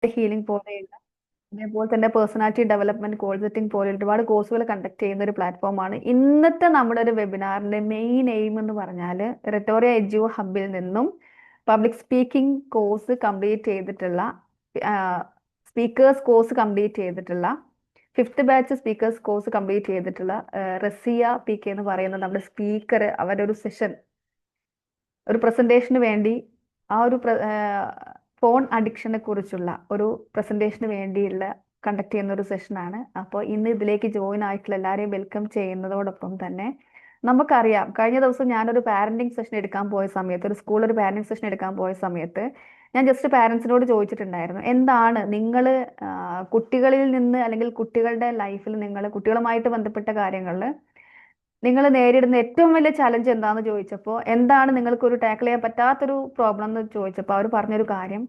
Healing പോലെയുള്ള അതേപോലെ തന്നെ പേഴ്സണാലിറ്റി ഡെവലപ്മെന്റ് ഗോൾ സെറ്റിംഗ് പോലെ ഒരുപാട് കോഴ്സുകൾ കണ്ടക്ട് ചെയ്യുന്ന ഒരു പ്ലാറ്റ്ഫോമാണ് ഇന്നത്തെ നമ്മുടെ ഒരു വെബിനാറിന്റെ മെയിൻ എയിം എന്ന് പറഞ്ഞാൽ റെറ്റോറിയ എഡ്യു ഹബിൽ നിന്നും പബ്ലിക് സ്പീക്കിംഗ് കോഴ്സ് കംപ്ലീറ്റ് ചെയ്തിട്ടുള്ള സ്പീക്കേഴ്സ് കോഴ്സ് കംപ്ലീറ്റ് ചെയ്തിട്ടുള്ള 5th batch speakers course complete ചെയ്തിട്ടുള്ള റസിയ പി കെ എന്ന് പറയുന്ന നമ്മുടെ സ്പീക്കർ അവരുടെ ഒരു സെഷൻ ഒരു പ്രസന്റേഷന് വേണ്ടി ആ ഒരു ഫോൺ അഡിക്ഷനെ കുറിച്ചുള്ള ഒരു പ്രസന്റേഷന് വേണ്ടിയുള്ള കണ്ടക്ട് ചെയ്യുന്ന ഒരു സെഷനാണ്. അപ്പോൾ ഇന്ന് ഇതിലേക്ക് ജോയിൻ ആയിട്ടുള്ള എല്ലാവരെയും വെൽക്കം ചെയ്യുന്നതോടൊപ്പം തന്നെ നമുക്കറിയാം കഴിഞ്ഞ ദിവസം ഞാനൊരു പാരന്റിങ് സെഷൻ എടുക്കാൻ പോയ സമയത്ത് ഒരു സ്കൂളിൽ ഒരു പാരന്റിങ് സെഷൻ എടുക്കാൻ പോയ സമയത്ത് ഞാൻ ജസ്റ്റ് പാരന്റ്സിനോട് ചോദിച്ചിട്ടുണ്ടായിരുന്നു എന്താണ് നിങ്ങൾ കുട്ടികളിൽ നിന്ന് അല്ലെങ്കിൽ കുട്ടികളുടെ ലൈഫിൽ നിങ്ങൾ കുട്ടികളുമായിട്ട് ബന്ധപ്പെട്ട കാര്യങ്ങളിൽ നിങ്ങൾ നേരിടുന്ന ഏറ്റവും വലിയ ചലഞ്ച് എന്താണെന്ന് ചോദിച്ചപ്പോൾ എന്താണ് നിങ്ങൾക്ക് ഒരു ടാക്കിൾ ചെയ്യാൻ പറ്റാത്തൊരു പ്രോബ്ലം എന്ന് ചോദിച്ചപ്പോൾ അവർ പറഞ്ഞൊരു കാര്യം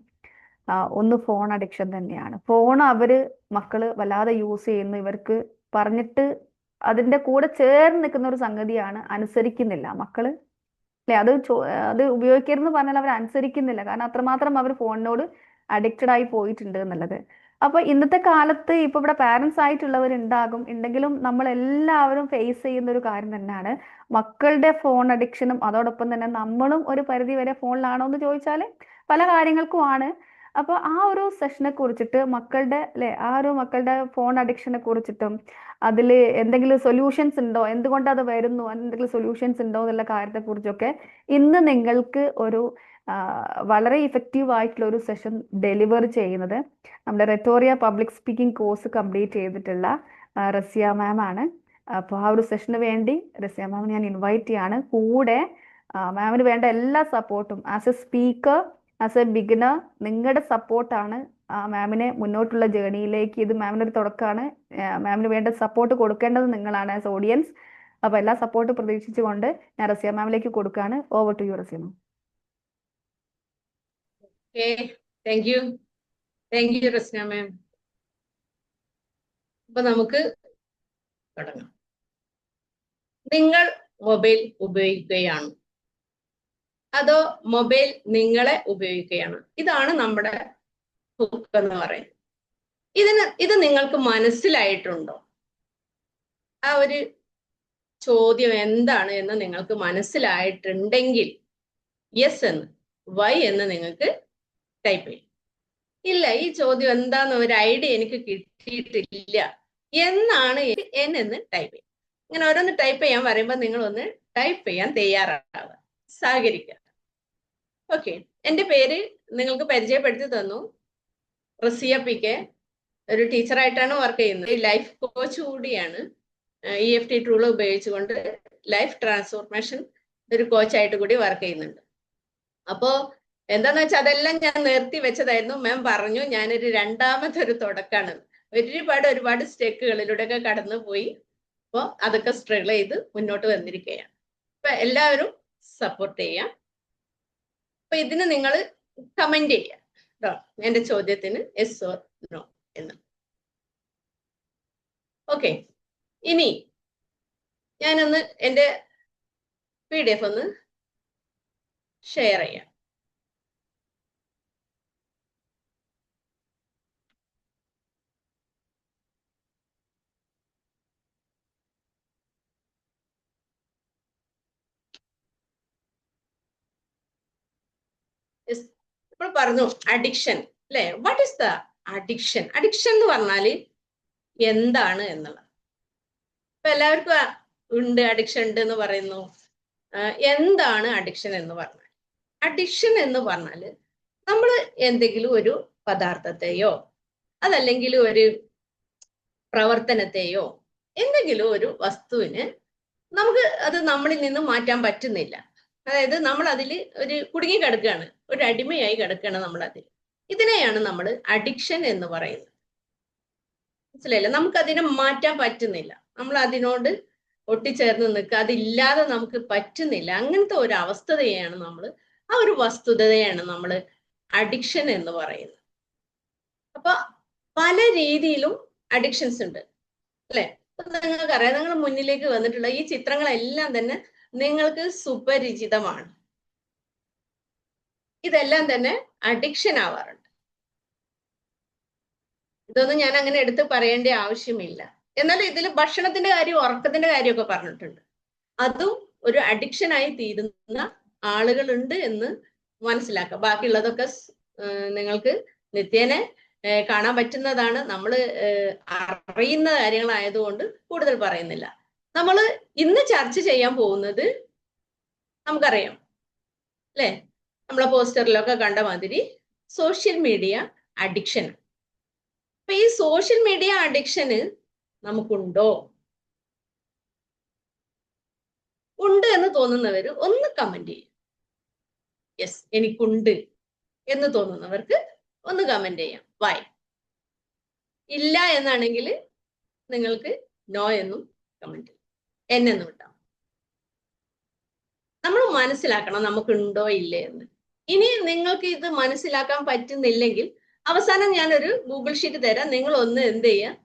ഒന്ന് ഫോൺ അഡിക്ഷൻ തന്നെയാണ്. ഫോൺ മക്കള് വല്ലാതെ യൂസ് ചെയ്യുന്നു. ഇവർക്ക് പറഞ്ഞിട്ട് അതിന്റെ കൂടെ ചേർന്ന് നിൽക്കുന്ന ഒരു സംഗതിയാണ്, അനുസരിക്കുന്നില്ല മക്കള് അല്ലെ. അത് ഉപയോഗിക്കരുതെന്ന് പറഞ്ഞാൽ അവർ അനുസരിക്കുന്നില്ല, കാരണം അത്രമാത്രം അവർ ഫോണിനോട് അഡിക്റ്റഡ് ആയി പോയിട്ടുണ്ട് എന്നുള്ളത്. അപ്പൊ ഇന്നത്തെ കാലത്ത് ഇപ്പൊ ഇവിടെ പാരന്റ്സ് ആയിട്ടുള്ളവരുണ്ടാകും, ഉണ്ടെങ്കിലും നമ്മൾ എല്ലാവരും ഫേസ് ചെയ്യുന്ന ഒരു കാര്യം തന്നെയാണ് മക്കളുടെ ഫോൺ അഡിക്ഷനും. അതോടൊപ്പം തന്നെ നമ്മളും ഒരു പരിധി വരെ ഫോണിലാണോ എന്ന് ചോദിച്ചാൽ പല കാര്യങ്ങൾക്കുമാണ്. അപ്പൊ ആ ഒരു സെഷനെ കുറിച്ചിട്ട് മക്കളുടെ അല്ലെ മക്കളുടെ ഫോൺ അഡിക്ഷനെ കുറിച്ചിട്ടും അതിൽ എന്തെങ്കിലും സൊല്യൂഷൻസ് ഉണ്ടോ, എന്തുകൊണ്ട് അത് വരുന്നു, എന്തെങ്കിലും സൊല്യൂഷൻസ് ഉണ്ടോ എന്നുള്ള കാര്യത്തെ കുറിച്ചൊക്കെ ഇന്ന് നിങ്ങൾക്ക് ഒരു വളരെ ഇഫക്റ്റീവ് ആയിട്ടുള്ള ഒരു സെഷൻ ഡെലിവർ ചെയ്യുന്നത് നമ്മുടെ റെറ്റോറിയ പബ്ലിക് സ്പീക്കിംഗ് കോഴ്സ് കംപ്ലീറ്റ് ചെയ്തിട്ടുള്ള റസിയ മാം ആണ്. അപ്പോൾ ആ ഒരു സെഷന് വേണ്ടി റസിയ മാം ഞാൻ ഇൻവൈറ്റ് ചെയ്യാണ്. കൂടെ മാമിന് വേണ്ട എല്ലാ സപ്പോർട്ടും as A speaker, as A beginner നിങ്ങളുടെ സപ്പോർട്ടാണ് മാമിനെ മുന്നോട്ടുള്ള ജേണിയിലേക്ക്. ഇത് മാമിന് ഒരു തുടക്കമാണ്. മാമിന് വേണ്ട സപ്പോർട്ട് കൊടുക്കേണ്ടത് നിങ്ങളാണ് ആസ് ഓഡിയൻസ്. അപ്പൊ എല്ലാ സപ്പോർട്ട് പ്രതീക്ഷിച്ചുകൊണ്ട് ഞാൻ റസിയ മാമിലേക്ക് കൊടുക്കുകയാണ്. Over to you Rasiya ma'am. Thank you Rasna ma'am. അപ്പൊ നമുക്ക് തുടങ്ങാം. നിങ്ങൾ മൊബൈൽ ഉപയോഗിക്കുകയാണ് അതോ മൊബൈൽ നിങ്ങളെ ഉപയോഗിക്കുകയാണ്? ഇതാണ് നമ്മുടെ ഹുക്ക് എന്ന് പറയുന്നത്. ഇത് നിങ്ങൾക്ക് മനസ്സിലായിട്ടുണ്ടോ? ആ ഒരു ചോദ്യം എന്താണ് എന്ന് നിങ്ങൾക്ക് മനസ്സിലായിട്ടുണ്ടെങ്കിൽ യെസ് എന്ന്, വൈ എന്ന് നിങ്ങൾക്ക് ടൈപ്പ് ചെയ്യും. ഇല്ല, ഈ ചോദ്യം എന്താന്ന് ഒരു ഐഡിയ എനിക്ക് കിട്ടിയിട്ടില്ല എന്നാണ് എന്ന് ടൈപ്പ് ചെയ്യും. ഇങ്ങനെ ഓരോന്ന് ടൈപ്പ് ചെയ്യാൻ പറയുമ്പോൾ നിങ്ങൾ ഒന്ന് ടൈപ്പ് ചെയ്യാൻ തയ്യാറാവുക, സഹകരിക്കുക. ഓക്കെ, എൻ്റെ പേര് നിങ്ങൾക്ക് പരിചയപ്പെടുത്തി തന്നു. റസിയ പി കെ, ഒരു ടീച്ചറായിട്ടാണ് വർക്ക് ചെയ്യുന്നത്. ലൈഫ് കോച്ച് കൂടിയാണ്. EFT ടൂൾ ഉപയോഗിച്ചുകൊണ്ട് ലൈഫ് ട്രാൻസ്ഫോർമേഷൻ ഒരു കോച്ചായിട്ട് കൂടി വർക്ക് ചെയ്യുന്നുണ്ട്. അപ്പോ എന്താന്ന് വെച്ചാൽ അതെല്ലാം ഞാൻ നിർത്തി വെച്ചതായിരുന്നു. മാം പറഞ്ഞു ഞാനൊരു രണ്ടാമത്തെ ഒരു തുടക്കമാണ്. ഒരുപാട് സ്റ്റെക്കുകളിലൂടെയൊക്കെ കടന്നു പോയി. അപ്പോൾ അതൊക്കെ സ്ട്രഗിൾ ചെയ്ത് മുന്നോട്ട് വന്നിരിക്കുകയാണ്. അപ്പൊ എല്ലാവരും സപ്പോർട്ട് ചെയ്യാം. അപ്പൊ ഇതിന് നിങ്ങൾ കമന്റ് ചെയ്യാം കേട്ടോ, എന്റെ ചോദ്യത്തിന് യെസ് ഓർ നോ എന്ന്. ഓക്കെ, ഇനി ഞാനൊന്ന് എൻ്റെ PDF ഒന്ന് ഷെയർ ചെയ്യാം. ഇപ്പോൾ പറഞ്ഞു അഡിക്ഷൻ അല്ലെ. What is the addiction? Addiction എന്ന് പറഞ്ഞാല് എന്താണ് എന്നുള്ളത് ഇപ്പൊ എല്ലാവർക്കും ഉണ്ട്, അഡിക്ഷൻ ഉണ്ട് എന്ന് പറയുന്നു. എന്താണ് അഡിക്ഷൻ എന്ന് പറഞ്ഞാൽ? അഡിക്ഷൻ എന്ന് പറഞ്ഞാല് നമ്മൾ എന്തെങ്കിലും ഒരു പദാർത്ഥത്തെയോ അതല്ലെങ്കിൽ ഒരു പ്രവർത്തനത്തെയോ എന്തെങ്കിലും ഒരു വസ്തുവിന് നമുക്ക് അത് നമ്മളിൽ നിന്ന് മാറ്റാൻ പറ്റുന്നില്ല. അതായത് നമ്മൾ അതിൽ ഒരു കുടുങ്ങി കിടക്കുകയാണ്, ഒരു അടിമയായി കിടക്കുകയാണ് നമ്മൾ അതിൽ. ഇതിനെയാണ് നമ്മൾ അഡിക്ഷൻ എന്ന് പറയുന്നത്. മനസ്സിലായില്ല? നമുക്കതിനെ മാറ്റാൻ പറ്റുന്നില്ല, നമ്മൾ അതിനോട് ഒട്ടിച്ചേർന്ന് നിൽക്കുക, അതില്ലാതെ നമുക്ക് പറ്റുന്നില്ല. അങ്ങനത്തെ ഒരു അവസ്ഥതയാണ് നമ്മൾ, ആ ഒരു വസ്തുതയാണ് നമ്മൾ അഡിക്ഷൻ എന്ന് പറയുന്നത്. അപ്പൊ പല രീതിയിലും അഡിക്ഷൻസ് ഉണ്ട് അല്ലെ. നിങ്ങൾക്കറിയാം, നിങ്ങൾ മുന്നിലേക്ക് വന്നിട്ടുള്ള ഈ ചിത്രങ്ങളെല്ലാം തന്നെ നിങ്ങൾക്ക് സുപരിചിതമാണ്. ഇതെല്ലാം തന്നെ അഡിക്ഷൻ ആവാറുണ്ട്. ഇതൊന്നും ഞാൻ അങ്ങനെ എടുത്ത് പറയേണ്ട ആവശ്യമില്ല. എന്നാൽ ഇതിൽ ഭക്ഷണത്തിന്റെ കാര്യം, ഉറക്കത്തിന്റെ കാര്യമൊക്കെ പറഞ്ഞിട്ടുണ്ട്. അതും ഒരു അഡിക്ഷനായി തീരുന്ന ആളുകളുണ്ട് എന്ന് മനസ്സിലാക്കുക. ബാക്കിയുള്ളതൊക്കെ നിങ്ങൾക്ക് നിത്യേന കാണാൻ പറ്റുന്നതാണ്. നമ്മൾ അറിയുന്ന കാര്യങ്ങളായതുകൊണ്ട് കൂടുതൽ പറയുന്നില്ല. നമ്മൾ ഇന്ന് ചർച്ച ചെയ്യാൻ പോകുന്നത് നമുക്കറിയാം അല്ലെ, നമ്മളെ പോസ്റ്ററിലൊക്കെ കണ്ട മാതിരി സോഷ്യൽ മീഡിയ അഡിക്ഷൻ. അപ്പൊ ഈ സോഷ്യൽ മീഡിയ അഡിക്ഷന് നമുക്കുണ്ടോ? ഉണ്ട് എന്ന് തോന്നുന്നവര് ഒന്ന് കമന്റ് ചെയ്യും. യെസ്, എനിക്കുണ്ട് എന്ന് തോന്നുന്നവർക്ക് ഒന്ന് കമന്റ് ചെയ്യാം. വൈ? ഇല്ല എന്നാണെങ്കിൽ നിങ്ങൾക്ക് നോ എന്നും കമന്റ് ചെയ്യും, എന്നെന്നും ഇട്ടാം. നമ്മൾ മനസ്സിലാക്കണം നമുക്കുണ്ടോ ഇല്ലേ എന്ന്. ഇനി നിങ്ങൾക്ക് ഇത് മനസ്സിലാക്കാൻ പറ്റുന്നില്ലെങ്കിൽ അവസാനം ഞാനൊരു ഗൂഗിൾ ഷീറ്റ് തരാം. നിങ്ങൾ ഒന്ന് എന്ത് ചെയ്യുക,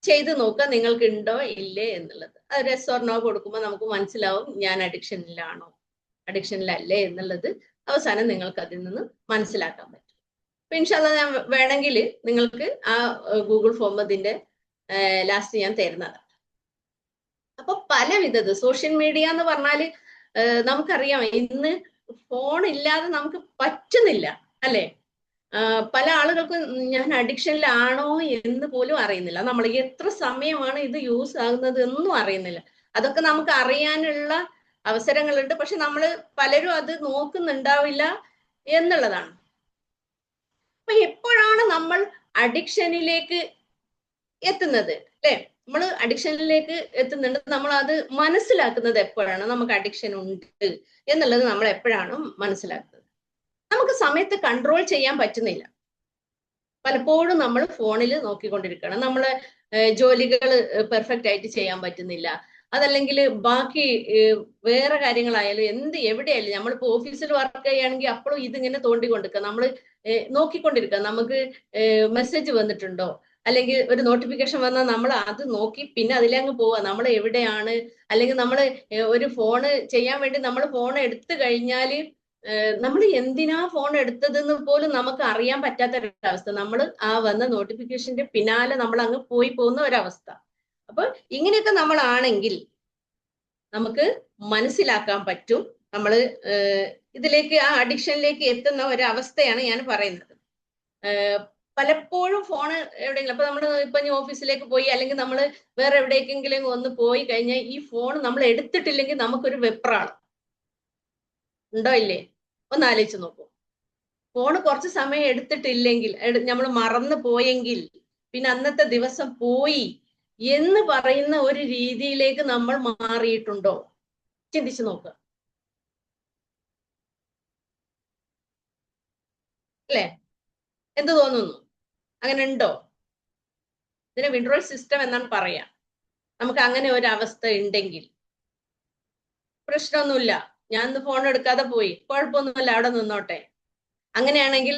ചെയ്ത് നോക്കുക നിങ്ങൾക്ക് ഉണ്ടോ ഇല്ലേ എന്നുള്ളത്. അത് യെസ് ഓർ നോ കൊടുക്കുമ്പോൾ നമുക്ക് മനസ്സിലാവും ഞാൻ അഡിക്ഷനിലാണോ അഡിക്ഷനിലല്ലേ എന്നുള്ളത്. അവസാനം നിങ്ങൾക്ക് അതിൽ നിന്ന് മനസ്സിലാക്കാൻ പറ്റും. അപ്പൊ ഇൻഷാല്ലാ ഞാൻ വേണമെങ്കിൽ നിങ്ങൾക്ക് ആ ഗൂഗിൾ ഫോം അതിന്റെ ലാസ്റ്റ് ഞാൻ തരുന്നതാണ്. അപ്പൊ പല വിധത് സോഷ്യൽ മീഡിയ എന്ന് പറഞ്ഞാല് നമുക്കറിയാം ഇന്ന് ഫോൺ ഇല്ലാതെ നമുക്ക് പറ്റുന്നില്ല അല്ലെ. പല ആളുകൾക്കും ഞാൻ അഡിക്ഷനിലാണോ എന്ന് പോലും അറിയുന്നില്ല. നമ്മൾ എത്ര സമയമാണ് ഇത് യൂസ് ആകുന്നത് എന്നും അറിയുന്നില്ല. അതൊക്കെ നമുക്ക് അറിയാനുള്ള അവസരങ്ങളുണ്ട്, പക്ഷെ നമ്മൾ പലരും അത് നോക്കുന്നുണ്ടാവില്ല എന്നുള്ളതാണ്. അപ്പൊ എപ്പോഴാണ് നമ്മൾ അഡിക്ഷനിലേക്ക് എത്തുന്നത് അല്ലെ? നമ്മൾ അഡിക്ഷനിലേക്ക് എത്തുന്നുണ്ട്, നമ്മൾ അത് മനസ്സിലാക്കുന്നത് എപ്പോഴാണ് നമുക്ക് അഡിക്ഷൻ ഉണ്ട് എന്നുള്ളത് നമ്മൾ എപ്പോഴാണ് മനസ്സിലാക്കുന്നത്? നമുക്ക് സമയത്ത് കൺട്രോൾ ചെയ്യാൻ പറ്റുന്നില്ല. പലപ്പോഴും നമ്മൾ ഫോണിൽ നോക്കിക്കൊണ്ടിരിക്കുകയാണ്. നമ്മളെ ജോലികൾ പെർഫെക്റ്റ് ആയിട്ട് ചെയ്യാൻ പറ്റുന്നില്ല. അതല്ലെങ്കിൽ ബാക്കി വേറെ കാര്യങ്ങളായാലും എവിടെയായാലും നമ്മളിപ്പോ ഓഫീസിൽ വർക്ക് ചെയ്യുകയാണെങ്കിൽ അപ്പോഴും ഇതിങ്ങനെ തോണ്ടിക്കൊണ്ടിരിക്കുക, നമ്മൾ നോക്കിക്കൊണ്ടിരിക്കുക. നമുക്ക് മെസ്സേജ് വന്നിട്ടുണ്ടോ, അല്ലെങ്കിൽ ഒരു നോട്ടിഫിക്കേഷൻ വന്നാൽ നമ്മൾ അത് നോക്കി പിന്നെ അതിലങ്ങ് പോവുക, നമ്മൾ എവിടെയാണ്. അല്ലെങ്കിൽ നമ്മൾ ഒരു ഫോണ് ചെയ്യാൻ വേണ്ടി നമ്മൾ ഫോൺ എടുത്തു കഴിഞ്ഞാൽ നമ്മൾ എന്തിനാ ഫോൺ എടുത്തതെന്ന് പോലും നമുക്ക് അറിയാൻ പറ്റാത്ത ഒരവസ്ഥ. നമ്മൾ ആ വന്ന നോട്ടിഫിക്കേഷന്റെ പിന്നാലെ നമ്മൾ അങ്ങ് പോയി പോകുന്ന ഒരവസ്ഥ. അപ്പൊ ഇങ്ങനെയൊക്കെ നമ്മളാണെങ്കിൽ നമുക്ക് മനസ്സിലാക്കാൻ പറ്റും നമ്മൾ ഇതിലേക്ക് ആ അഡിക്ഷനിലേക്ക് എത്തുന്ന ഒരവസ്ഥയാണ് ഞാൻ പറയുന്നത്. പലപ്പോഴും ഫോണ് എവിടെയെങ്കിലും, അപ്പൊ നമ്മൾ ഇപ്പൊ ഓഫീസിലേക്ക് പോയി അല്ലെങ്കിൽ നമ്മൾ വേറെ എവിടേക്കെങ്കിലും ഒന്ന് പോയി കഴിഞ്ഞാൽ ഈ ഫോൺ നമ്മൾ എടുത്തിട്ടില്ലെങ്കിൽ നമുക്കൊരു വെപ്രാളം ഉണ്ടോ ഇല്ലേ? ഒന്ന് ആലോചിച്ച് നോക്കൂ. ഫോണ് കുറച്ച് സമയം എടുത്തിട്ടില്ലെങ്കിൽ, നമ്മൾ മറന്നു പോയെങ്കിൽ പിന്നെ അന്നത്തെ ദിവസം പോയി എന്ന് പറയുന്ന ഒരു രീതിയിലേക്ക് നമ്മൾ മാറിയിട്ടുണ്ടോ? ചിന്തിച്ചു നോക്കുക അല്ലേ? എന്ത് തോന്നുന്നു? അങ്ങനെ ഉണ്ടോ? ഇതിനെ വിഡ്രോൾ സിസ്റ്റം എന്നാണ് പറയാ. നമുക്ക് അങ്ങനെ ഒരു അവസ്ഥ ഉണ്ടെങ്കിൽ പ്രശ്നമൊന്നുമില്ല, ഞാൻ ഇന്ന് ഫോൺ എടുക്കാതെ പോയി, കുഴപ്പമൊന്നുമില്ല, അവിടെ നിന്നോട്ടെ. അങ്ങനെയാണെങ്കിൽ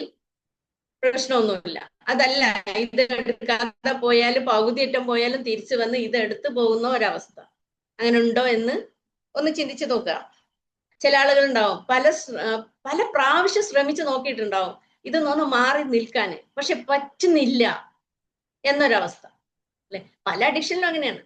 പ്രശ്നമൊന്നുമില്ല. അതല്ല, ഇത് എടുക്കാതെ പോയാലും പകുതിയറ്റം പോയാലും തിരിച്ചു വന്ന് ഇത് എടുത്തു പോകുന്ന ഒരവസ്ഥ അങ്ങനെ ഉണ്ടോ എന്ന് ഒന്ന് ചിന്തിച്ചു നോക്കുക. ചില ആളുകൾ ഉണ്ടാവും പല പ്രാവശ്യം ശ്രമിച്ചു നോക്കിയിട്ടുണ്ടാവും ഇതൊന്നും മാറി നിൽക്കാൻ, പക്ഷെ പറ്റുന്നില്ല എന്നൊരവസ്ഥ അല്ലെ. പല അഡിക്ഷനിലും അങ്ങനെയാണ്.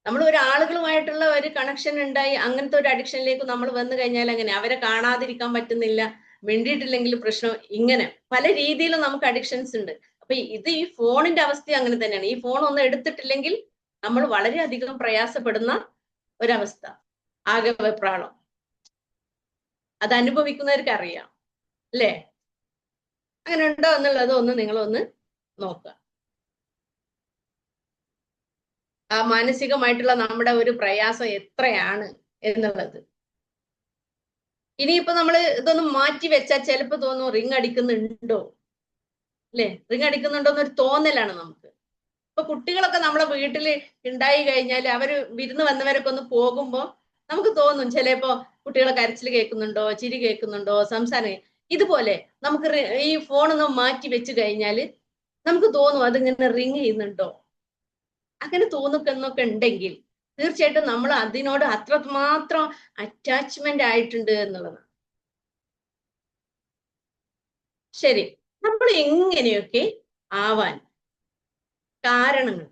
നമ്മൾ ഒരു ആളുകളുമായിട്ടുള്ള ഒരു കണക്ഷൻ ഉണ്ടായി അങ്ങനത്തെ ഒരു അഡിക്ഷനിലേക്ക് നമ്മൾ വന്നു കഴിഞ്ഞാൽ അങ്ങനെ അവരെ കാണാതിരിക്കാൻ പറ്റുന്നില്ല, മിണ്ടിയിട്ടില്ലെങ്കിൽ പ്രശ്നം. ഇങ്ങനെ പല രീതിയിലും നമുക്ക് അഡിക്ഷൻസ് ഉണ്ട്. അപ്പൊ ഇത് ഈ ഫോണിന്റെ അവസ്ഥ അങ്ങനെ തന്നെയാണ്. ഈ ഫോൺ ഒന്നും എടുത്തിട്ടില്ലെങ്കിൽ നമ്മൾ വളരെയധികം പ്രയാസപ്പെടുന്ന ഒരവസ്ഥ, ആകെ വെപ്രാളം. അത് അനുഭവിക്കുന്നവർക്ക് അറിയാം അല്ലേ? അങ്ങനെ ഉണ്ടോ എന്നുള്ളത് ഒന്ന് നിങ്ങളൊന്ന് നോക്കുക. ആ മാനസികമായിട്ടുള്ള നമ്മുടെ ഒരു പ്രയാസം എത്രയാണ് എന്നുള്ളത്. ഇനിയിപ്പോ നമ്മൾ ഇതൊന്ന് മാറ്റി വെച്ചാൽ ചിലപ്പോ തോന്നും റിങ് അടിക്കുന്നുണ്ടോ അല്ലെ? റിങ് അടിക്കുന്നുണ്ടോ എന്നൊരു തോന്നലാണ് നമുക്ക്. ഇപ്പൊ കുട്ടികളൊക്കെ നമ്മളെ വീട്ടിൽ ഉണ്ടായി കഴിഞ്ഞാൽ അവര് വിരുന്ന് വന്നവരൊക്കെ ഒന്ന് പോകുമ്പോ നമുക്ക് തോന്നും ചിലപ്പോ കുട്ടികളെ കരച്ചിൽ കേൾക്കുന്നുണ്ടോ, ചിരി കേൾക്കുന്നുണ്ടോ, സംസാരം. ഇതുപോലെ നമുക്ക് ഈ ഫോണൊന്ന് മാറ്റി വെച്ച് കഴിഞ്ഞാല് നമുക്ക് തോന്നും അതിങ്ങനെ റിങ് ചെയ്യുന്നുണ്ടോ. അങ്ങനെ തോന്നുന്നൊക്കെ ഉണ്ടെങ്കിൽ തീർച്ചയായിട്ടും നമ്മൾ അതിനോട് അത്രമാത്രം അറ്റാച്ച്മെന്റ് ആയിട്ടുണ്ട് എന്നുള്ളതാണ്. ശരി, നമ്മൾ എങ്ങനെയൊക്കെ ആവാൻ കാരണങ്ങൾ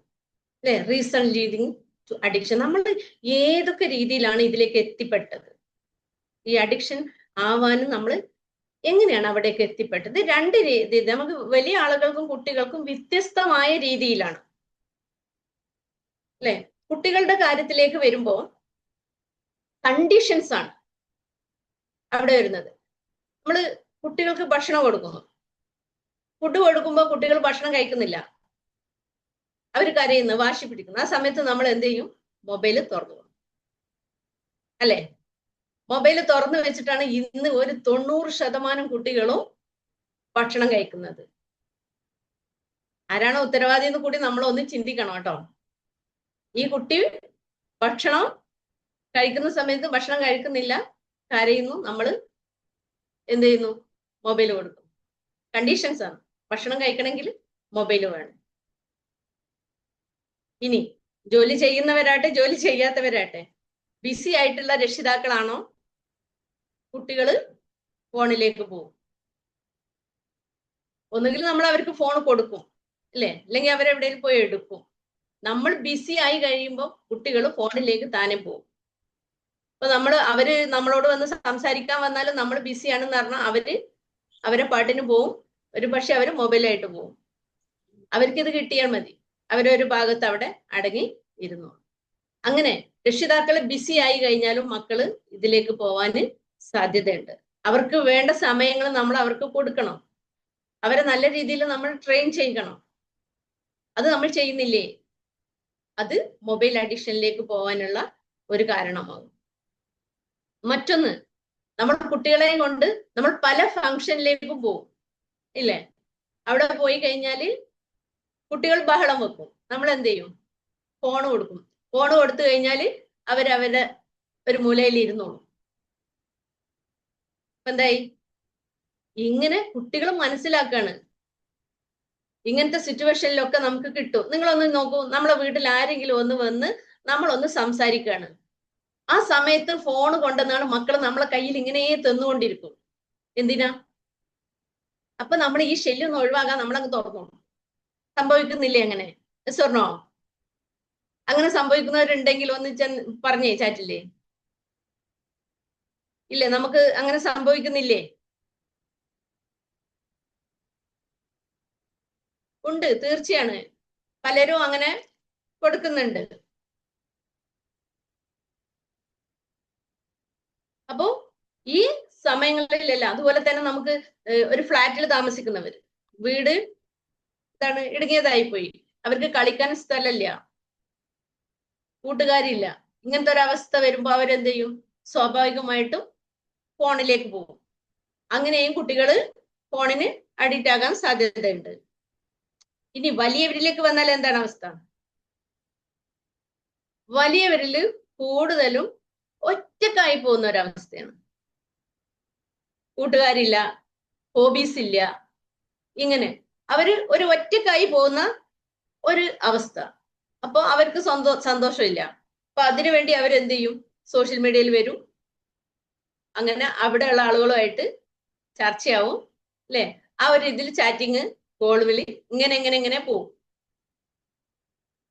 അല്ലെ, റീസൺ ലീഡിങ് ടു അഡിക്ഷൻ. നമ്മൾ ഏതൊക്കെ രീതിയിലാണ് ഇതിലേക്ക് എത്തിപ്പെട്ടത്, ഈ അഡിക്ഷൻ ആവാനും നമ്മൾ എങ്ങനെയാണ് അവിടേക്ക് എത്തിപ്പെട്ടത്? രണ്ട് രീതി, നമുക്ക് വലിയ ആളുകൾക്കും കുട്ടികൾക്കും വ്യത്യസ്തമായ രീതിയിലാണ് അല്ലെ. കുട്ടികളുടെ കാര്യത്തിലേക്ക് വരുമ്പോൾ കണ്ടീഷൻസ് ആണ് അവിടെ വരുന്നത്. നമ്മള് കുട്ടികൾക്ക് ഭക്ഷണം കൊടുക്കുന്നു, ഫുഡ് കൊടുക്കുമ്പോൾ കുട്ടികൾ ഭക്ഷണം കഴിക്കുന്നില്ല, അവർ കരയുന്നു, വാശി പിടിക്കുന്നു. ആ സമയത്ത് നമ്മൾ എന്ത് ചെയ്യും? മൊബൈല് തുറന്നു അല്ലെ. മൊബൈല് തുറന്നു വെച്ചിട്ടാണ് ഇന്ന് ഒരു 90% കുട്ടികളും ഭക്ഷണം കഴിക്കുന്നത്. ആരാണോ ഉത്തരവാദി എന്ന് കൂടി നമ്മളൊന്ന് ചിന്തിക്കണം കേട്ടോ. ഈ കുട്ടി ഭക്ഷണം കഴിക്കുന്ന സമയത്ത് ഭക്ഷണം കഴിക്കുന്നില്ല, കരയുന്നു, നമ്മൾ എന്ത് ചെയ്യുന്നു? മൊബൈൽ കൊടുക്കും. കണ്ടീഷൻസ് ആണ്. ഭക്ഷണം കഴിക്കണമെങ്കിൽ മൊബൈൽ വേണം. ഇനി ജോലി ചെയ്യുന്നവരാട്ടെ ജോലി ചെയ്യാത്തവരാട്ടെ, ബിസി ആയിട്ടുള്ള രക്ഷിതാക്കളാണോ, കുട്ടികള് ഫോണിലേക്ക് പോകും. ഒന്നുകിൽ നമ്മൾ അവർക്ക് ഫോൺ കൊടുക്കും അല്ലെ, അല്ലെങ്കിൽ അവരെവിടെയും പോയി എടുക്കും. നമ്മൾ ബിസി ആയി കഴിയുമ്പോൾ കുട്ടികൾ ഫോണിലേക്ക് താനെ പോകും. അപ്പൊ അവര് നമ്മളോട് വന്ന് സംസാരിക്കാൻ വന്നാലും നമ്മൾ ബിസിയാണെന്ന് പറഞ്ഞാൽ അവരെ പാട്ടിന് പോവും. ഒരു പക്ഷെ അവര് മൊബൈലായിട്ട് പോവും. അവർക്കിത് കിട്ടിയാൽ മതി, അവരൊരു ഭാഗത്ത് അവിടെ അടങ്ങി ഇരുന്നു. അങ്ങനെ രക്ഷിതാക്കള് ബിസി ആയി കഴിഞ്ഞാലും മക്കള് ഇതിലേക്ക് പോവാന് സാധ്യതയുണ്ട്. അവർക്ക് വേണ്ട സമയങ്ങൾ നമ്മൾ അവർക്ക് കൊടുക്കണം. അവരെ നല്ല രീതിയിൽ നമ്മൾ ട്രെയിൻ ചെയ്യണം. അത് നമ്മൾ ചെയ്യുന്നില്ലേ, അത് മൊബൈൽ അഡിക്ഷനിലേക്ക് പോകാനുള്ള ഒരു കാരണമാകും. മറ്റൊന്ന്, നമ്മൾ കുട്ടികളെയും കൊണ്ട് നമ്മൾ പല ഫംഗ്ഷനിലേക്കും പോകും ഇല്ലേ. അവിടെ പോയി കഴിഞ്ഞാൽ കുട്ടികൾ ബഹളം വെക്കും. നമ്മൾ എന്ത് ചെയ്യും? ഫോൺ കൊടുക്കും. ഫോൺ കൊടുത്തു കഴിഞ്ഞാൽ അവരവരുടെ ഒരു മൂലയിൽ ഇരുന്നോളും. എന്തായി? ഇങ്ങനെ കുട്ടികൾ മനസ്സിലാക്കാണ്. ഇങ്ങനത്തെ സിറ്റുവേഷനിലൊക്കെ നമുക്ക് കിട്ടും. നിങ്ങളൊന്ന് നോക്കൂ, നമ്മളെ വീട്ടിൽ ആരെങ്കിലും ഒന്ന് വന്ന് നമ്മളൊന്ന് സംസാരിക്കുകയാണ്. ആ സമയത്ത് ഫോൺ കൊണ്ടെന്നാണ് മക്കൾ നമ്മളെ കയ്യിൽ ഇങ്ങനെ തന്നുകൊണ്ടിരിക്കും. എന്തിനാ? അപ്പൊ നമ്മൾ ഈ ശല്യം ഒന്ന് ഒഴിവാക്കാൻ നമ്മളങ്ങ് തുറന്നു. സംഭവിക്കുന്നില്ലേ അങ്ങനെ? സ്വർണോ അങ്ങനെ സംഭവിക്കുന്നവരുണ്ടെങ്കിൽ ഒന്ന് പറഞ്ഞേ ചാറ്റില്ലേ. ഇല്ലേ? നമുക്ക് അങ്ങനെ സംഭവിക്കുന്നില്ലേ? ഉണ്ട്, തീർച്ചയാണ്. പലരും അങ്ങനെ കൊടുക്കുന്നുണ്ട്. അപ്പോ ഈ സമയങ്ങളിലല്ല. അതുപോലെ തന്നെ നമുക്ക് ഒരു ഫ്ലാറ്റിൽ താമസിക്കുന്നവര്, വീട് എന്താണ് ഇടുങ്ങിയതായി പോയി, അവർക്ക് കളിക്കാൻ സ്ഥലമില്ല, കൂട്ടുകാരില്ല. ഇങ്ങനത്തെ ഒരു അവസ്ഥ വരുമ്പോ അവരെന്ത് ചെയ്യും? സ്വാഭാവികമായിട്ടും ഫോണിലേക്ക് പോകും. അങ്ങനെയും കുട്ടികള് ഫോണിന് അഡിക്റ്റ് ആകാൻ സാധ്യതയുണ്ട്. ഇനി വലിയവരിലേക്ക് വന്നാൽ എന്താണ് അവസ്ഥ? വലിയവരില് കൂടുതലും ഒറ്റക്കായി പോകുന്ന ഒരവസ്ഥയാണ്. കൂട്ടുകാരില്ല, ഹോബീസ് ഇല്ല, ഇങ്ങനെ അവര് ഒരു ഒറ്റക്കായി പോകുന്ന ഒരു അവസ്ഥ. അപ്പൊ അവർക്ക് സന്തോഷമില്ല. അപ്പൊ അതിനുവേണ്ടി അവരെന്ത് ചെയ്യും? സോഷ്യൽ മീഡിയയിൽ വരും. അങ്ങനെ അവിടെയുള്ള ആളുകളുമായിട്ട് ചർച്ചയാവും അല്ലെ. ആ ഒരു ഇതിൽ ചാറ്റിങ്, കോൾ വിളി, ഇങ്ങനെ പോകും.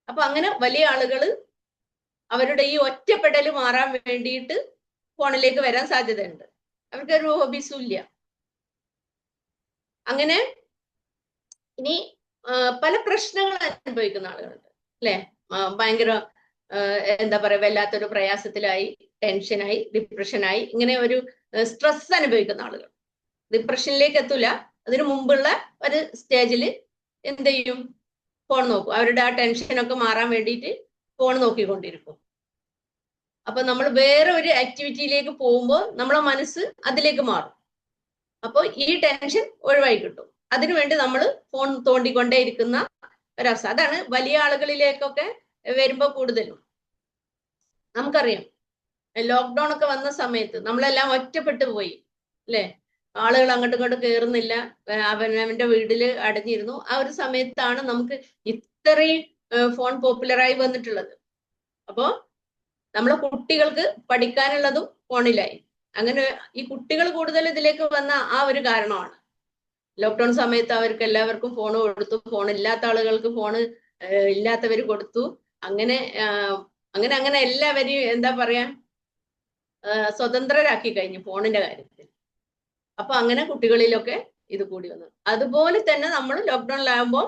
അപ്പൊ അങ്ങനെ വലിയ ആളുകള് അവരുടെ ഈ ഒറ്റപ്പെടല് മാറാൻ വേണ്ടിയിട്ട് ഫോണിലേക്ക് വരാൻ സാധ്യതയുണ്ട്. അവർക്കൊരു ഹോബീസും ഇല്ല. അങ്ങനെ ഇനി പല പ്രശ്നങ്ങൾ അനുഭവിക്കുന്ന ആളുകളുണ്ട് അല്ലെ. ഭയങ്കര എന്താ പറയാ, വല്ലാത്തൊരു പ്രയാസത്തിലായി, ടെൻഷനായി, ഡിപ്രഷനായി, ഇങ്ങനെ ഒരു സ്ട്രെസ് അനുഭവിക്കുന്ന ആളുകൾ. ഡിപ്രഷനിലേക്ക് എത്തൂല, അതിനു മുമ്പുള്ള ഒരു സ്റ്റേജിൽ എന്ത് ചെയ്യും? ഫോൺ നോക്കും. അവരുടെ ആ ടെൻഷനൊക്കെ മാറാൻ വേണ്ടിയിട്ട് ഫോൺ നോക്കിക്കൊണ്ടിരിക്കും. അപ്പൊ നമ്മൾ വേറെ ഒരു ആക്ടിവിറ്റിയിലേക്ക് പോകുമ്പോൾ നമ്മളെ മനസ്സ് അതിലേക്ക് മാറും. അപ്പോൾ ഈ ടെൻഷൻ ഒഴിവായി കിട്ടും. അതിനുവേണ്ടി നമ്മൾ ഫോൺ തോണ്ടിക്കൊണ്ടേയിരിക്കുന്ന ഒരവസ്ഥ. അതാണ് വലിയ ആളുകളിലേക്കൊക്കെ വരുമ്പോ കൂടുതലും. നമുക്കറിയാം, ലോക്ക്ഡൌൺ ഒക്കെ വന്ന സമയത്ത് നമ്മളെല്ലാം ഒറ്റപ്പെട്ടു പോയി അല്ലെ. ആളുകൾ അങ്ങോട്ടും ഇങ്ങോട്ടും കയറുന്നില്ല, അവനവന്റെ വീട്ടില് അടഞ്ഞിരുന്നു. ആ ഒരു സമയത്താണ് നമുക്ക് ഇത്രയും ഫോൺ പോപ്പുലറായി വന്നിട്ടുള്ളത്. അപ്പോ നമ്മളെ കുട്ടികൾക്ക് പഠിക്കാനുള്ളതും ഫോണിലായി. അങ്ങനെ ഈ കുട്ടികൾ കൂടുതൽ ഇതിലേക്ക് വന്ന ആ ഒരു കാരണമാണ്. ലോക്ക്ഡൌൺ സമയത്ത് അവർക്ക് എല്ലാവർക്കും ഫോൺ കൊടുത്തു. ഫോൺ ഇല്ലാത്ത ആളുകൾക്ക് ഫോണ് ഇല്ലാത്തവർ കൊടുത്തു. അങ്ങനെ അങ്ങനെ അങ്ങനെ എല്ലാവരെയും എന്താ പറയാ സ്വതന്ത്രരാക്കി കഴിഞ്ഞു ഫോണിന്റെ കാര്യത്തിൽ. അപ്പൊ അങ്ങനെ കുട്ടികളിലൊക്കെ ഇത് കൂടി വന്നു. അതുപോലെ തന്നെ നമ്മൾ ലോക്ക്ഡൌണിലാകുമ്പോൾ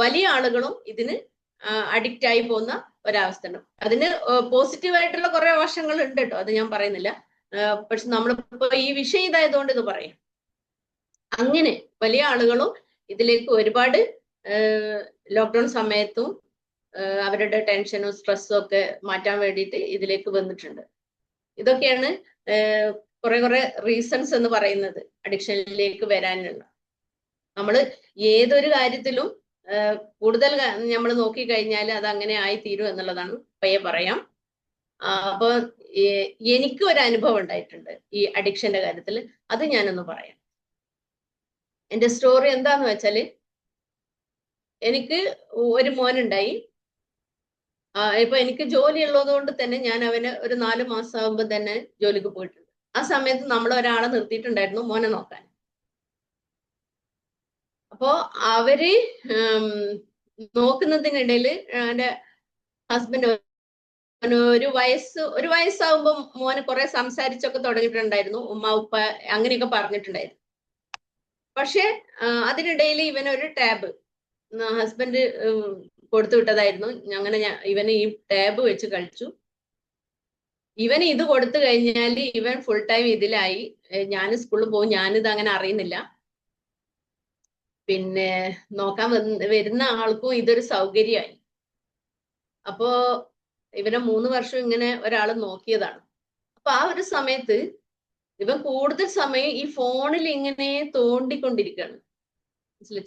വലിയ ആളുകളും ഇതിന് അഡിക്റ്റ് ആയി പോകുന്ന ഒരവസ്ഥ ഉണ്ട്. അതിന് പോസിറ്റീവായിട്ടുള്ള കുറെ വശങ്ങൾ ഉണ്ട് കേട്ടോ, അത് ഞാൻ പറയുന്നില്ല. പക്ഷെ നമ്മളിപ്പോ ഈ വിഷയം ഇതായതുകൊണ്ട് ഇത് പറയാം. അങ്ങനെ വലിയ ആളുകളും ഇതിലേക്ക് ഒരുപാട് ലോക്ക്ഡൌൺ സമയത്തും അവരുടെ ടെൻഷനും സ്ട്രെസ്സും ഒക്കെ മാറ്റാൻ വേണ്ടിയിട്ട് ഇതിലേക്ക് വന്നിട്ടുണ്ട്. ഇതൊക്കെയാണ് കുറെ റീസൺസ് എന്ന് പറയുന്നത് അഡിക്ഷനിലേക്ക് വരാനുള്ള. നമ്മൾ ഏതൊരു കാര്യത്തിലും കൂടുതൽ നമ്മൾ നോക്കിക്കഴിഞ്ഞാൽ അത് അങ്ങനെ ആയിത്തീരും എന്നുള്ളതാണ് പയ്യെ പറയാം. അപ്പൊ എനിക്ക് ഒരു അനുഭവം ഉണ്ടായിട്ടുണ്ട് ഈ അഡിക്ഷന്റെ കാര്യത്തിൽ, അത് ഞാനൊന്ന് പറയാം. എന്റെ സ്റ്റോറി എന്താന്ന് വെച്ചാല്, എനിക്ക് ഒരു മോനുണ്ടായി. ഇപ്പൊ എനിക്ക് ജോലി ഉള്ളത് കൊണ്ട് തന്നെ ഞാൻ അവന് ഒരു 4 മാസം ആകുമ്പോൾ തന്നെ ജോലിക്ക് പോയിട്ടുണ്ട്. ആ സമയത്ത് നമ്മൾ ഒരാളെ നിർത്തിയിട്ടുണ്ടായിരുന്നു മോനെ നോക്കാൻ. അപ്പോ അവര് നോക്കുന്നതിനിടയിൽ എന്റെ ഹസ്ബൻഡ് ഒരു വയസ്സാകുമ്പോ മോന് കുറെ സംസാരിച്ചൊക്കെ തുടങ്ങിയിട്ടുണ്ടായിരുന്നു. ഉമ്മ ഉപ്പ അങ്ങനെയൊക്കെ പറഞ്ഞിട്ടുണ്ടായിരുന്നു. പക്ഷെ അതിനിടയിൽ ഇവനൊരു ടാബ് ഹസ്ബൻഡ് കൊടുത്തു വിട്ടതായിരുന്നു. അങ്ങനെ ഇവന് ഈ ടാബ് വെച്ച് കളിച്ചു. ഇവന് ഇത് കൊടുത്തു കഴിഞ്ഞാൽ ഇവൻ ഫുൾ ടൈം ഇതിലായി. ഞാൻ സ്കൂളിൽ പോകും, ഞാനിത് അങ്ങനെ അറിയുന്നില്ല. പിന്നെ നോക്കാൻ വരുന്ന ആൾക്കും ഇതൊരു സൗകര്യമായി. അപ്പോ ഇവനെ 3 വർഷം ഇങ്ങനെ ഒരാൾ നോക്കിയതാണ്. അപ്പൊ ആ ഒരു സമയത്ത് ഇവൻ കൂടുതൽ സമയം ഈ ഫോണിൽ ഇങ്ങനെ തോണ്ടിക്കൊണ്ടിരിക്കുകയാണ്.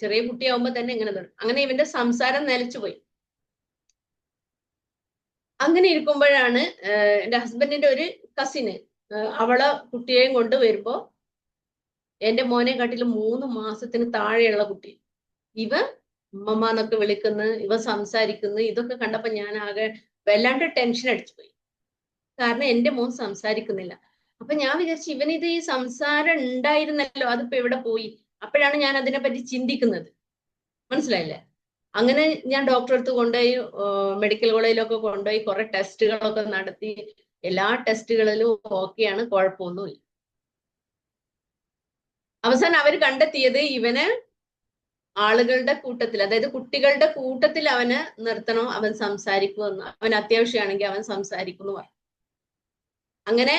ചെറിയ കുട്ടിയാവുമ്പോ തന്നെ ഇങ്ങനെ അങ്ങനെ ഇവന്റെ സംസാരം നിലച്ചുപോയി. അങ്ങനെ ഇരിക്കുമ്പോഴാണ് എന്റെ ഹസ്ബൻഡിന്റെ ഒരു കസിന് അവളെ കുട്ടിയെയും കൊണ്ട് വരുമ്പോ എന്റെ മോനെ കാട്ടിലും 3 മാസത്തിന് താഴെയുള്ള കുട്ടി, ഇവൻ ഉമ്മമ്മ എന്നൊക്കെ വിളിക്കുന്നു, ഇവ സംസാരിക്കുന്നു. ഇതൊക്കെ കണ്ടപ്പോ ഞാൻ ആകെ വല്ലാണ്ട് ടെൻഷൻ അടിച്ചുപോയി. കാരണം എന്റെ മോൻ സംസാരിക്കുന്നില്ല. അപ്പൊ ഞാൻ വിചാരിച്ചു ഇവനിത് ഈ സംസാരം ഉണ്ടായിരുന്നല്ലോ, അതിപ്പോ എവിടെ പോയി? അപ്പോഴാണ് ഞാൻ അതിനെപ്പറ്റി ചിന്തിക്കുന്നത്. മനസ്സിലായില്ലേ? അങ്ങനെ ഞാൻ ഡോക്ടറെ അടുത്ത് കൊണ്ടുപോയി, മെഡിക്കൽ കോളേജിലൊക്കെ കൊണ്ടുപോയി കുറെ ടെസ്റ്റുകളൊക്കെ നടത്തി. എല്ലാ ടെസ്റ്റുകളിലും ഓക്കെയാണ്, കുഴപ്പമൊന്നുമില്ല. അവസാനം അവർ കണ്ടെത്തിയത് ഇവന് ആളുകളുടെ കൂട്ടത്തിൽ, അതായത് കുട്ടികളുടെ കൂട്ടത്തിൽ അവന് നിർത്തണം, അവൻ സംസാരിക്കുമെന്ന്. അവൻ അത്യാവശ്യമാണെങ്കിൽ അവൻ സംസാരിക്കുമെന്ന് പറഞ്ഞു. അങ്ങനെ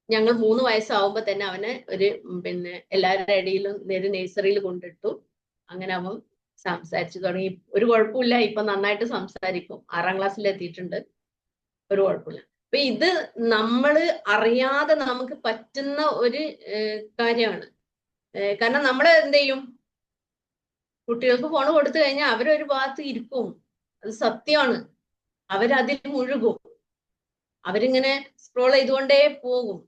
ഞങ്ങൾ 3 വയസ്സാവുമ്പോ തന്നെ അവന് ഒരു എല്ലാവരുടെ ഇടയിലും ഒരു നഴ്സറിയിൽ കൊണ്ടിട്ടു. അങ്ങനെ അവൻ സംസാരിച്ചു തുടങ്ങി. ഒരു കുഴപ്പമില്ല, ഇപ്പൊ നന്നായിട്ട് സംസാരിക്കും. 6ാം ക്ലാസ്സിൽ എത്തിയിട്ടുണ്ട്, ഒരു കുഴപ്പമില്ല. അപ്പൊ ഇത് നമ്മള് അറിയാതെ നമുക്ക് പറ്റുന്ന ഒരു കാര്യമാണ്. കാരണം നമ്മൾ എന്ത് ചെയ്യും, കുട്ടികൾക്ക് ഫോൺ കൊടുത്തു കഴിഞ്ഞാൽ അവരൊരു ഭാഗത്ത് ഇരിക്കും, അത് സത്യമാണ്. അവരതിൽ മുഴുകും, അവരിങ്ങനെ സ്ക്രോൾ ചെയ്തുകൊണ്ടേ പോകും.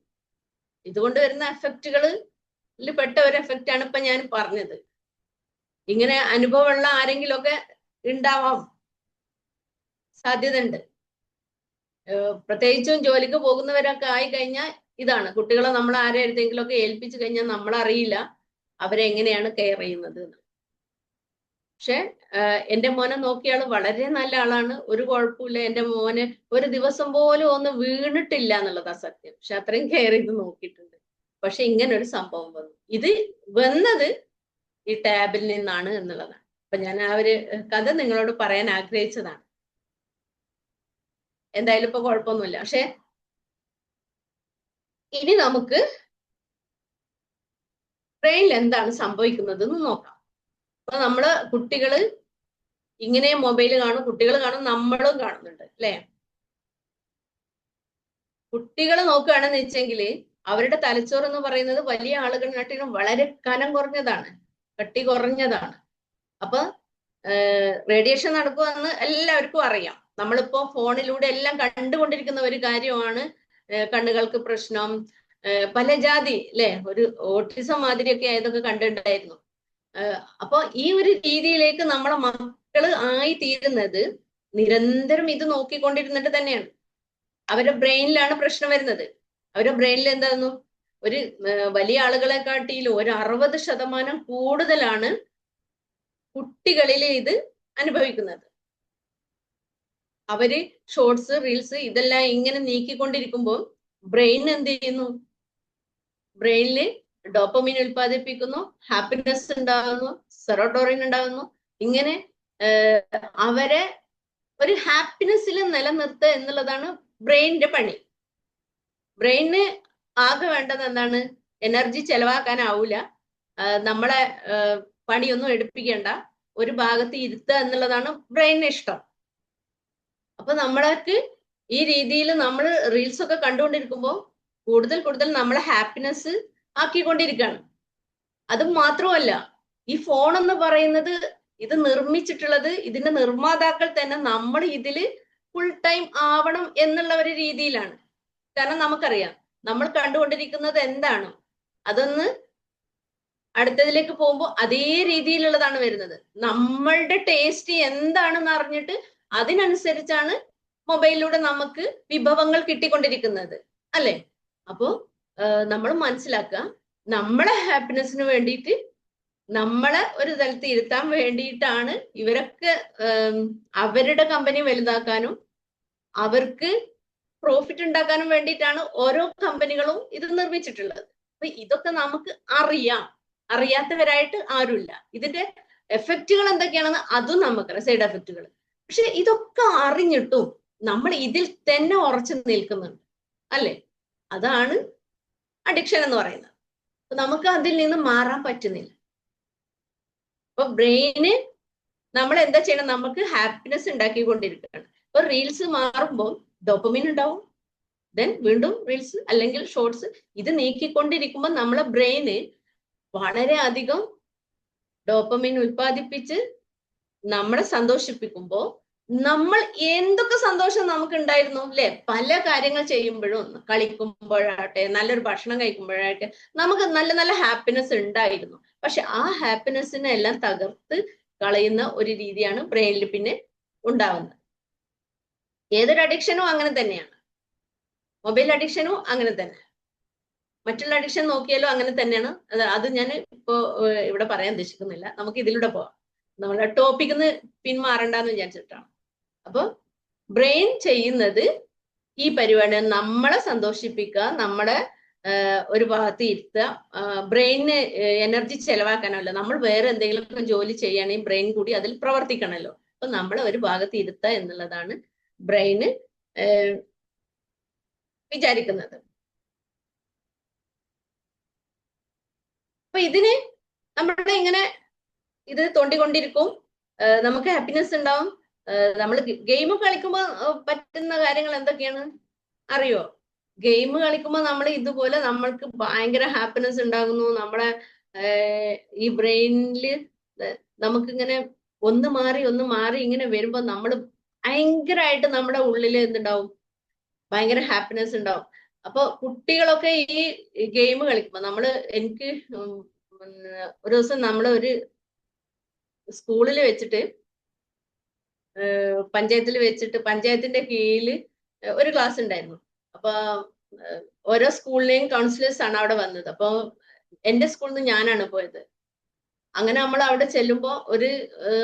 ഇതുകൊണ്ട് വരുന്ന എഫക്റ്റുകളിൽ പെട്ട ഒരു എഫക്റ്റ് ആണ് ഇപ്പൊ ഞാൻ പറഞ്ഞത്. ഇങ്ങനെ അനുഭവമുള്ള ആരെങ്കിലുമൊക്കെ ഉണ്ടാവാം, സാധ്യതയുണ്ട്. പ്രത്യേകിച്ചും ജോലിക്ക് പോകുന്നവരൊക്കെ ആയി കഴിഞ്ഞാൽ ഇതാണ്, കുട്ടികളെ നമ്മൾ ആരെ അടുത്തെങ്കിലുമൊക്കെ ഏൽപ്പിച്ചു കഴിഞ്ഞാൽ നമ്മളറിയില്ല അവരെങ്ങനെയാണ് കെയർ ചെയ്യുന്നത്. പക്ഷെ എന്റെ മോനെ നോക്കിയ ആള് വളരെ നല്ല ആളാണ്, ഒരു കുഴപ്പമില്ല. എന്റെ മോന് ഒരു ദിവസം പോലും ഒന്ന് വീണിട്ടില്ല എന്നുള്ളതാ സത്യം. പക്ഷെ അത്രയും കെയർ ചെയ്ത് നോക്കിയിട്ടുണ്ട്. പക്ഷെ ഇങ്ങനെ ഒരു സംഭവം വന്നു. ഇത് വന്നത് ഈ ടാബിൽ നിന്നാണ് എന്നുള്ളതാണ്. അപ്പൊ ഞാൻ ആ ഒരു കഥ നിങ്ങളോട് പറയാൻ ആഗ്രഹിച്ചതാണ്. എന്തായാലും ഇപ്പൊ കുഴപ്പമൊന്നുമില്ല. പക്ഷെ ഇനി നമുക്ക് ബ്രെയിനിൽ എന്താണ് സംഭവിക്കുന്നത് എന്ന് നോക്കാം. അപ്പൊ നമ്മള് കുട്ടികള് ഇങ്ങനെ മൊബൈൽ കാണും, കുട്ടികൾ കാണും, നമ്മളും കാണുന്നുണ്ട് അല്ലെ? കുട്ടികൾ നോക്കുകയാണെന്ന് വെച്ചെങ്കിൽ അവരുടെ തലച്ചോറ് എന്ന് പറയുന്നത് വലിയ ആളുകളിനാട്ടിലും വളരെ കനം കുറഞ്ഞതാണ്, കട്ടി കുറഞ്ഞതാണ്. അപ്പൊ റേഡിയേഷൻ നടക്കുമെന്ന് എല്ലാവർക്കും അറിയാം. നമ്മളിപ്പോ ഫോണിലൂടെ എല്ലാം കണ്ടുകൊണ്ടിരിക്കുന്ന ഒരു കാര്യമാണ് കണ്ണുകൾക്ക് പ്രശ്നം, പല ജാതി അല്ലെ, ഒരു ഓട്ടിസം മാതിരിയൊക്കെ ആയതൊക്കെ കണ്ടിട്ടുണ്ടായിരുന്നു. അപ്പൊ ഈ ഒരു രീതിയിലേക്ക് നമ്മളെ മക്കള് ആയി തീരുന്നത് നിരന്തരം ഇത് നോക്കിക്കൊണ്ടിരുന്നിട്ട് തന്നെയാണ്. അവരുടെ ബ്രെയിനിലാണ് പ്രശ്നം വരുന്നത്. അവരുടെ ബ്രെയിനിൽ എന്തായിരുന്നു, ഒരു വലിയ ആളുകളെക്കാട്ടിലും ഒരു 60% കൂടുതലാണ് കുട്ടികളിൽ ഇത് അനുഭവിക്കുന്നത്. അവര് ഷോർട്സ്, റീൽസ് ഇതെല്ലാം ഇങ്ങനെ നീക്കിക്കൊണ്ടിരിക്കുമ്പോൾ ബ്രെയിൻ എന്ത് ചെയ്യുന്നു? ബ്രെയിനിൽ ഡോപ്പമിൻ ഉൽപ്പാദിപ്പിക്കുന്നു, ഹാപ്പിനെസ് ഉണ്ടാകുന്നു, സെറോട്ടോണിൻ ഉണ്ടാകുന്നു. ഇങ്ങനെ അവരെ ഒരു ഹാപ്പിനെസ്സിൽ നിലനിർത്തുക എന്നുള്ളതാണ് ബ്രെയിനിന്റെ പണി. ബ്രെയിനിന് ആകെ വേണ്ടത് എന്താണ്? എനർജി ചെലവാക്കാനാവൂല, നമ്മളെ പണിയൊന്നും എടുപ്പിക്കേണ്ട, ഒരു ഭാഗത്ത് ഇരുത്തുക എന്നുള്ളതാണ് ബ്രെയിനിന് ഇഷ്ടം. അപ്പൊ നമ്മൾക്ക് ഈ രീതിയിൽ നമ്മൾ റീൽസ് ഒക്കെ കണ്ടുകൊണ്ടിരിക്കുമ്പോൾ കൂടുതൽ കൂടുതൽ നമ്മളെ ഹാപ്പിനെസ് ആക്കിക്കൊണ്ടിരിക്കുകയാണ്. അത് മാത്രമല്ല, ഈ ഫോൺ എന്ന് പറയുന്നത്, ഇത് നിർമ്മിച്ചിട്ടുള്ളത്, ഇതിന്റെ നിർമ്മാതാക്കൾ തന്നെ നമ്മൾ ഇതില് ഫുൾ ടൈം ആവണം എന്നുള്ള ഒരു രീതിയിലാണ്. കാരണം നമുക്കറിയാം നമ്മൾ കണ്ടുകൊണ്ടിരിക്കുന്നത് എന്താണ്, അതൊന്ന് അടുത്തതിലേക്ക് പോകുമ്പോൾ അതേ രീതിയിലുള്ളതാണ് വരുന്നത്. നമ്മളുടെ ടേസ്റ്റ് എന്താണെന്ന് അറിഞ്ഞിട്ട് അതിനനുസരിച്ചാണ് മൊബൈലിലൂടെ നമുക്ക് വിഭവങ്ങൾ കിട്ടിക്കൊണ്ടിരിക്കുന്നത്, അല്ലെ? അപ്പോ നമ്മൾ മനസ്സിലാക്കുക, നമ്മളെ ഹാപ്പിനെസ്സിന് വേണ്ടിയിട്ട്, നമ്മളെ ഒരു തലത്ത് ഇരുത്താൻ വേണ്ടിയിട്ടാണ് ഇവരൊക്കെ അവരുടെ കമ്പനി വലുതാക്കാനും അവർക്ക് പ്രോഫിറ്റ് ഉണ്ടാക്കാനും വേണ്ടിയിട്ടാണ് ഓരോ കമ്പനികളും ഇത് നിർമ്മിച്ചിട്ടുള്ളത്. അപ്പൊ ഇതൊക്കെ നമുക്ക് അറിയാം, അറിയാത്തവരായിട്ട് ആരുമില്ല. ഇതിന്റെ എഫക്റ്റുകൾ എന്തൊക്കെയാണെന്ന് അതും നമുക്കറിയാം, സൈഡ് എഫക്റ്റുകൾ. പക്ഷെ ഇതൊക്കെ അറിഞ്ഞിട്ടും നമ്മൾ ഇതിൽ തന്നെ ഉറച്ചു നിൽക്കുന്നുണ്ട്, അല്ലെ? അതാണ് അഡിക്ഷൻ എന്ന് പറയുന്നത്. അപ്പൊ നമുക്ക് അതിൽ നിന്ന് മാറാൻ പറ്റുന്നില്ല. അപ്പൊ ബ്രെയിന് നമ്മൾ എന്താ ചെയ്യണം? നമുക്ക് ഹാപ്പിനെസ് ഉണ്ടാക്കിക്കൊണ്ടിരിക്കുകയാണ്. ഇപ്പൊ റീൽസ് മാറുമ്പോൾ ഡോപ്പമിൻ ഉണ്ടാവും, ദെൻ വീണ്ടും റീൽസ് അല്ലെങ്കിൽ ഷോർട്സ്. ഇത് നീക്കിക്കൊണ്ടിരിക്കുമ്പോൾ നമ്മളെ ബ്രെയിന് വളരെ അധികം ഡോപ്പമിൻ ഉൽപ്പാദിപ്പിച്ച് നമ്മളെ സന്തോഷിപ്പിക്കുമ്പോൾ നമ്മൾ എന്തൊക്കെ സന്തോഷം നമുക്ക് ഉണ്ടായിരുന്നു, അല്ലെ? പല കാര്യങ്ങൾ ചെയ്യുമ്പോഴും, കളിക്കുമ്പോഴാട്ടെ, നല്ലൊരു ഭക്ഷണം കഴിക്കുമ്പോഴാട്ടെ നമുക്ക് നല്ല നല്ല ഹാപ്പിനെസ് ഉണ്ടായിരുന്നു. പക്ഷെ ആ ഹാപ്പിനെസ്സിനെ എല്ലാം തകർത്ത് കളയുന്ന ഒരു രീതിയാണ് ബ്രെയിനിൽ പിന്നെ ഉണ്ടാവുന്നത്. ഏതൊരു അഡിക്ഷനും അങ്ങനെ തന്നെയാണ്. മൊബൈൽ അഡിക്ഷനും അങ്ങനെ തന്നെ, മറ്റുള്ള അഡിക്ഷൻ നോക്കിയാലും അങ്ങനെ തന്നെയാണ്. അത് ഞാൻ ഇപ്പോ ഇവിടെ പറയാൻ ഉദ്ദേശിക്കുന്നില്ല. നമുക്ക് ഇതിലൂടെ പോവാം. നമ്മളെ ടോപ്പിക്കിന്ന് പിന്മാറണ്ടെന്ന് വിചാരിച്ചിട്ടാണ്. അപ്പൊ ബ്രെയിൻ ചെയ്യുന്നത് ഈ പരിപാടി നമ്മളെ സന്തോഷിപ്പിക്കുക, നമ്മളെ ഒരു ഭാഗത്ത് ഇരുത്തുക. ബ്രെയിനിന് എനർജി ചെലവാക്കാനല്ല, നമ്മൾ വേറെ എന്തെങ്കിലും ജോലി ചെയ്യുകയാണെങ്കിൽ ബ്രെയിൻ കൂടി അതിൽ പ്രവർത്തിക്കണമല്ലോ. അപ്പൊ നമ്മളെ ഒരു ഭാഗത്ത് ഇരുത്തുക എന്നുള്ളതാണ് ബ്രെയിന് വിചാരിക്കുന്നത്. അപ്പൊ ഇതിന് നമ്മൾ ഇങ്ങനെ ഇത് തോണ്ടിക്കൊണ്ടിരിക്കും, നമുക്ക് ഹാപ്പിനെസ് ഉണ്ടാവും. നമ്മൾ ഗെയിം കളിക്കുമ്പോൾ പറ്റുന്ന കാര്യങ്ങൾ എന്തൊക്കെയാണ് അറിയോ? ഗെയിം കളിക്കുമ്പോൾ നമ്മൾ ഇതുപോലെ നമ്മൾക്ക് ഭയങ്കര ഹാപ്പിനെസ് ഉണ്ടാകുന്നു. നമ്മളെ ഈ ബ്രെയിനില് നമുക്കിങ്ങനെ ഒന്ന് മാറി ഇങ്ങനെ വരുമ്പോൾ നമ്മൾ ഭയങ്കരമായിട്ട് നമ്മുടെ ഉള്ളിൽ എന്തുണ്ടാവും? ഭയങ്കര ഹാപ്പിനെസ് ഉണ്ടാവും. അപ്പൊ കുട്ടികളൊക്കെ ഈ ഗെയിം കളിക്കുമ്പോൾ എനിക്ക് ഒരു ദിവസം ഒരു സ്കൂളിൽ വെച്ചിട്ട്, പഞ്ചായത്തിൽ വെച്ചിട്ട്, പഞ്ചായത്തിന്റെ കീഴിൽ ഒരു ക്ലാസ് ഉണ്ടായിരുന്നു. അപ്പൊ ഓരോ സ്കൂളിലെയും കൗൺസിലേഴ്സ് ആണ് അവിടെ വന്നത്. അപ്പൊ എന്റെ സ്കൂളിൽ നിന്ന് ഞാനാണ് പോയത്. അങ്ങനെ നമ്മൾ അവിടെ ചെല്ലുമ്പോൾ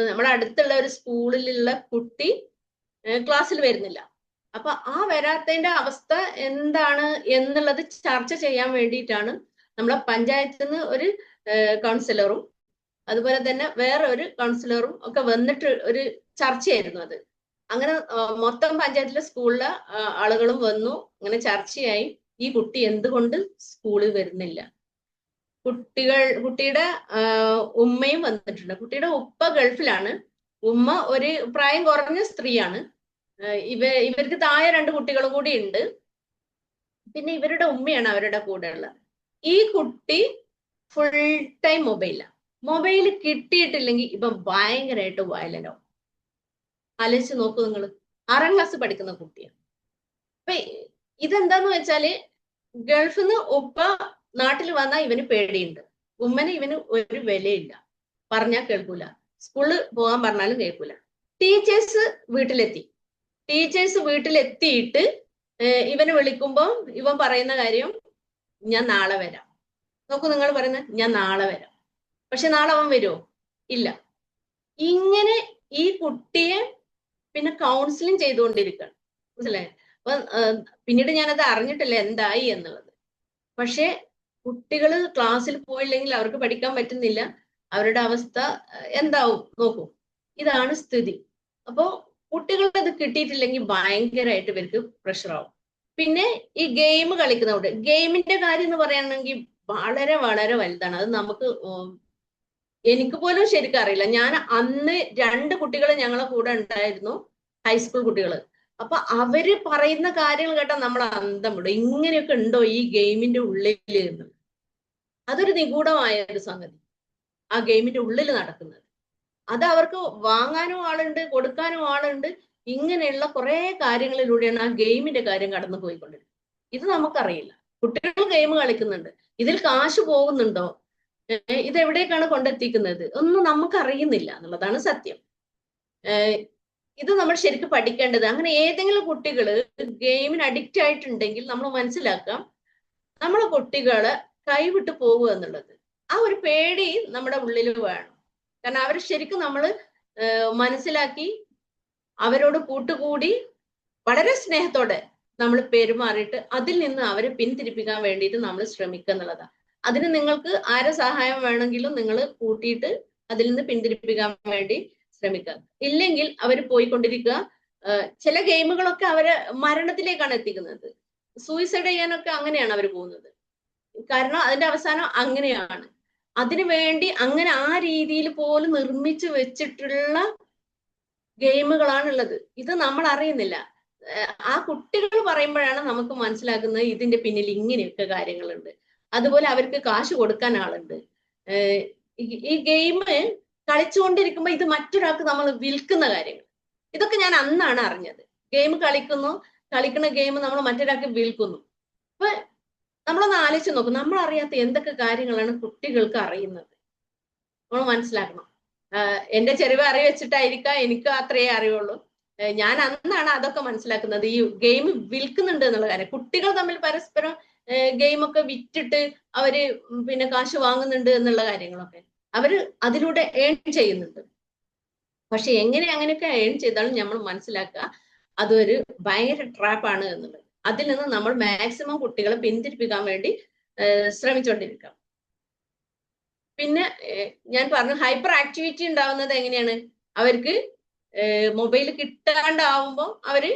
നമ്മുടെ അടുത്തുള്ള ഒരു സ്കൂളിലുള്ള കുട്ടി ക്ലാസ്സിൽ വരുന്നില്ല. അപ്പൊ ആ വരാത്തതിന്റെ അവസ്ഥ എന്താണ് എന്നുള്ളത് ചർച്ച ചെയ്യാൻ വേണ്ടിയിട്ടാണ് നമ്മളെ പഞ്ചായത്തിൽ നിന്ന് ഒരു കൗൺസിലറും അതുപോലെ തന്നെ വേറെ ഒരു കൗൺസിലറും ഒക്കെ വന്നിട്ട് ഒരു ചർച്ചയായിരുന്നു അത്. അങ്ങനെ മൊത്തം പഞ്ചായത്തിലെ സ്കൂളിലെ ആളുകളും വന്നു. അങ്ങനെ ചർച്ചയായി ഈ കുട്ടി എന്തുകൊണ്ട് സ്കൂളിൽ വരുന്നില്ല. കുട്ടിയുടെ ഉമ്മയും വന്നിട്ടുണ്ട്. കുട്ടിയുടെ ഉപ്പ ഗൾഫിലാണ്, ഉമ്മ ഒരു പ്രായം കുറഞ്ഞ സ്ത്രീയാണ്. ഇവർക്ക് താഴെ 2 കുട്ടികളും കൂടി ഉണ്ട്. പിന്നെ ഇവരുടെ ഉമ്മയാണ് അവരുടെ കൂടെ ഉള്ളത്. ഈ കുട്ടി ഫുൾ ടൈം മൊബൈൽ കിട്ടിയിട്ടില്ലെങ്കിൽ ഇപ്പൊ ഭയങ്കരമായിട്ട് വയലന്റ് ആവും. ആലോചിച്ച് നോക്കൂ നിങ്ങൾ, 6ാം ക്ലാസ് പഠിക്കുന്ന കുട്ടിയാണ്. അപ്പൊ ഇതെന്താന്ന് വെച്ചാല്, ഗൾഫിൽ നിന്ന് ഉപ്പ നാട്ടിൽ വന്നാൽ ഇവന് പേടിയുണ്ട്, ഉമ്മന് ഇവന് ഒരു വിലയില്ല, പറഞ്ഞാൽ കേൾക്കൂല, സ്കൂളിൽ പോകാൻ പറഞ്ഞാലും കേൾക്കൂല. ടീച്ചേഴ്സ് വീട്ടിലെത്തിയിട്ട് ഇവനെ വിളിക്കുമ്പോ ഇവൻ പറയുന്ന കാര്യം, ഞാൻ നാളെ വരാം. നോക്കൂ നിങ്ങൾ പറയുന്നത്, ഞാൻ നാളെ വരാം. പക്ഷെ നാളെ അവൻ വരുമോ? ഇല്ല. ഇങ്ങനെ ഈ കുട്ടിയെ പിന്നെ കൗൺസിലിംഗ് ചെയ്തുകൊണ്ടിരിക്കുകയാണ്. മനസ്സിലായി? അപ്പൊ പിന്നീട് ഞാനത് അറിഞ്ഞിട്ടില്ല എന്തായി എന്നുള്ളത്. പക്ഷെ കുട്ടികൾ ക്ലാസ്സിൽ പോയില്ലെങ്കിൽ അവർക്ക് പഠിക്കാൻ പറ്റുന്നില്ല. അവരുടെ അവസ്ഥ എന്താവും നോക്കൂ. ഇതാണ് സ്ഥിതി. അപ്പോ കുട്ടികൾക്ക് അത് കിട്ടിയിട്ടില്ലെങ്കിൽ ഭയങ്കരമായിട്ട് ഇവർക്ക് പ്രഷറാവും. പിന്നെ ഈ ഗെയിം കളിക്കുന്നതുകൊണ്ട്, ഗെയിമിന്റെ കാര്യം എന്ന് പറയുകയാണെങ്കിൽ വളരെ വളരെ വലുതാണ്. അത് നമുക്ക് എനിക്ക് പോലും ശരിക്കും അറിയില്ല. ഞാൻ അന്ന് 2 കുട്ടികൾ ഞങ്ങളെ കൂടെ ഉണ്ടായിരുന്നു, ഹൈസ്കൂൾ കുട്ടികൾ. അപ്പൊ അവര് പറയുന്ന കാര്യങ്ങൾ കേട്ടാൽ നമ്മൾ അന്തം വിടും. ഇങ്ങനെയൊക്കെ ഉണ്ടോ ഈ ഗെയിമിന്റെ ഉള്ളിൽ എന്ന്. അതൊരു നിഗൂഢമായ ഒരു സംഗതി, ആ ഗെയിമിന്റെ ഉള്ളിൽ നടക്കുന്നത്. അത് അവർക്ക് വാങ്ങാനും ആളുണ്ട്, കൊടുക്കാനും ആളുണ്ട്. ഇങ്ങനെയുള്ള കുറെ കാര്യങ്ങളിലൂടെയാണ് ആ ഗെയിമിന്റെ കാര്യം കടന്നു പോയിക്കൊണ്ടിരിക്കുന്നത്. ഇത് നമുക്കറിയില്ല. കുട്ടികൾ ഗെയിം കളിക്കുന്നുണ്ട്, ഇതിൽ കാശ് പോകുന്നുണ്ടോ, ഇതെവിടേക്കാണ് കൊണ്ടെത്തിക്കുന്നത് ഒന്നും നമുക്കറിയുന്നില്ല എന്നുള്ളതാണ് സത്യം. ഇത് നമ്മൾ ശരിക്കും പഠിക്കേണ്ടത്. അങ്ങനെ ഏതെങ്കിലും കുട്ടികൾ ഗെയിമിന് അഡിക്റ്റ് ആയിട്ടുണ്ടെങ്കിൽ നമ്മൾ മനസ്സിലാക്കാം, നമ്മളെ കുട്ടികളെ കൈവിട്ട് പോകുക എന്നുള്ളത്. ആ ഒരു പേടി നമ്മുടെ ഉള്ളിൽ വേണം. കാരണം അവർ ശരിക്കും നമ്മൾ മനസ്സിലാക്കി അവരോട് കൂട്ടുകൂടി വളരെ സ്നേഹത്തോടെ നമ്മൾ പെരുമാറിയിട്ട് അതിൽ നിന്ന് അവരെ പിന്തിരിപ്പിക്കാൻ വേണ്ടിയിട്ട് നമ്മൾ ശ്രമിക്കുക എന്നുള്ളതാണ്. അതിന് നിങ്ങൾക്ക് ആരെ സഹായം വേണമെങ്കിലും നിങ്ങൾ കൂട്ടിയിട്ട് അതിൽ നിന്ന് പിന്തിരിപ്പിക്കാൻ വേണ്ടി ശ്രമിക്കുക. ഇല്ലെങ്കിൽ അവർ പോയിക്കൊണ്ടിരിക്കുക. ചില ഗെയിമുകളൊക്കെ അവരെ മരണത്തിലേക്കാണ് എത്തിക്കുന്നത്. സൂയിസൈഡ് ചെയ്യാനൊക്കെ അങ്ങനെയാണ് അവർ പോകുന്നത്. കാരണം അതിന്റെ അവസാനം അങ്ങനെയാണ്. അതിനു വേണ്ടി അങ്ങനെ ആ രീതിയിൽ പോലും നിർമ്മിച്ചു വെച്ചിട്ടുള്ള ഗെയിമുകളാണുള്ളത്. ഇത് നമ്മൾ അറിയുന്നില്ല. ആ കുട്ടികൾ പറയുമ്പോഴാണ് നമുക്ക് മനസ്സിലാക്കുന്നത് ഇതിന്റെ പിന്നിൽ ഇങ്ങനെയൊക്കെ കാര്യങ്ങളുണ്ട്. അതുപോലെ അവർക്ക് കാശ് കൊടുക്കാൻ ആളുണ്ട്. ഈ ഗെയിം കളിച്ചുകൊണ്ടിരിക്കുമ്പോൾ ഇത് മറ്റൊരാൾക്ക് നമ്മൾ വിൽക്കുന്ന കാര്യങ്ങൾ, ഇതൊക്കെ ഞാൻ അന്നാണ് അറിഞ്ഞത്. ഗെയിം കളിക്കുന്ന ഗെയിം നമ്മൾ മറ്റൊരാൾക്ക് വിൽക്കുന്നു. അപ്പൊ നമ്മളൊന്ന് ആലോചിച്ച് നോക്കും, നമ്മൾ അറിയാത്ത എന്തൊക്കെ കാര്യങ്ങളാണ് കുട്ടികൾക്ക് അറിയുന്നത്. നമ്മൾ മനസ്സിലാക്കണം. എന്റെ ചെറിയ അറിവ് വെച്ചിട്ടായിരിക്കാം എനിക്ക് അത്രയേ അറിയുള്ളൂ. ഞാൻ അന്നാണ് അതൊക്കെ മനസ്സിലാക്കുന്നത്, ഈ ഗെയിം വിൽക്കുന്നുണ്ട് എന്നുള്ള കാര്യം. കുട്ടികൾ തമ്മിൽ പരസ്പരം ഗെയിമൊക്കെ വിറ്റിട്ട് അവര് പിന്നെ കാശ് വാങ്ങുന്നുണ്ട് എന്നുള്ള കാര്യങ്ങളൊക്കെ അവര് അതിലൂടെ ഏൺ ചെയ്യുന്നുണ്ട്. പക്ഷെ എങ്ങനെ അങ്ങനെയൊക്കെ ഏൺ ചെയ്താലും നമ്മൾ മനസ്സിലാക്കുക അതൊരു ഭയങ്കര ട്രാപ്പാണ് എന്നുള്ളത്. അതിൽ നിന്ന് നമ്മൾ മാക്സിമം കുട്ടികളെ പിന്തിരിപ്പിക്കാൻ വേണ്ടി ശ്രമിച്ചുകൊണ്ടിരിക്കുക. പിന്നെ ഞാൻ പറഞ്ഞു, ഹൈപ്പർ ആക്ടിവിറ്റി ഉണ്ടാവുന്നത് എങ്ങനെയാണ്? അവർക്ക് മൊബൈൽ കിട്ടാണ്ടാവുമ്പോൾ അവര്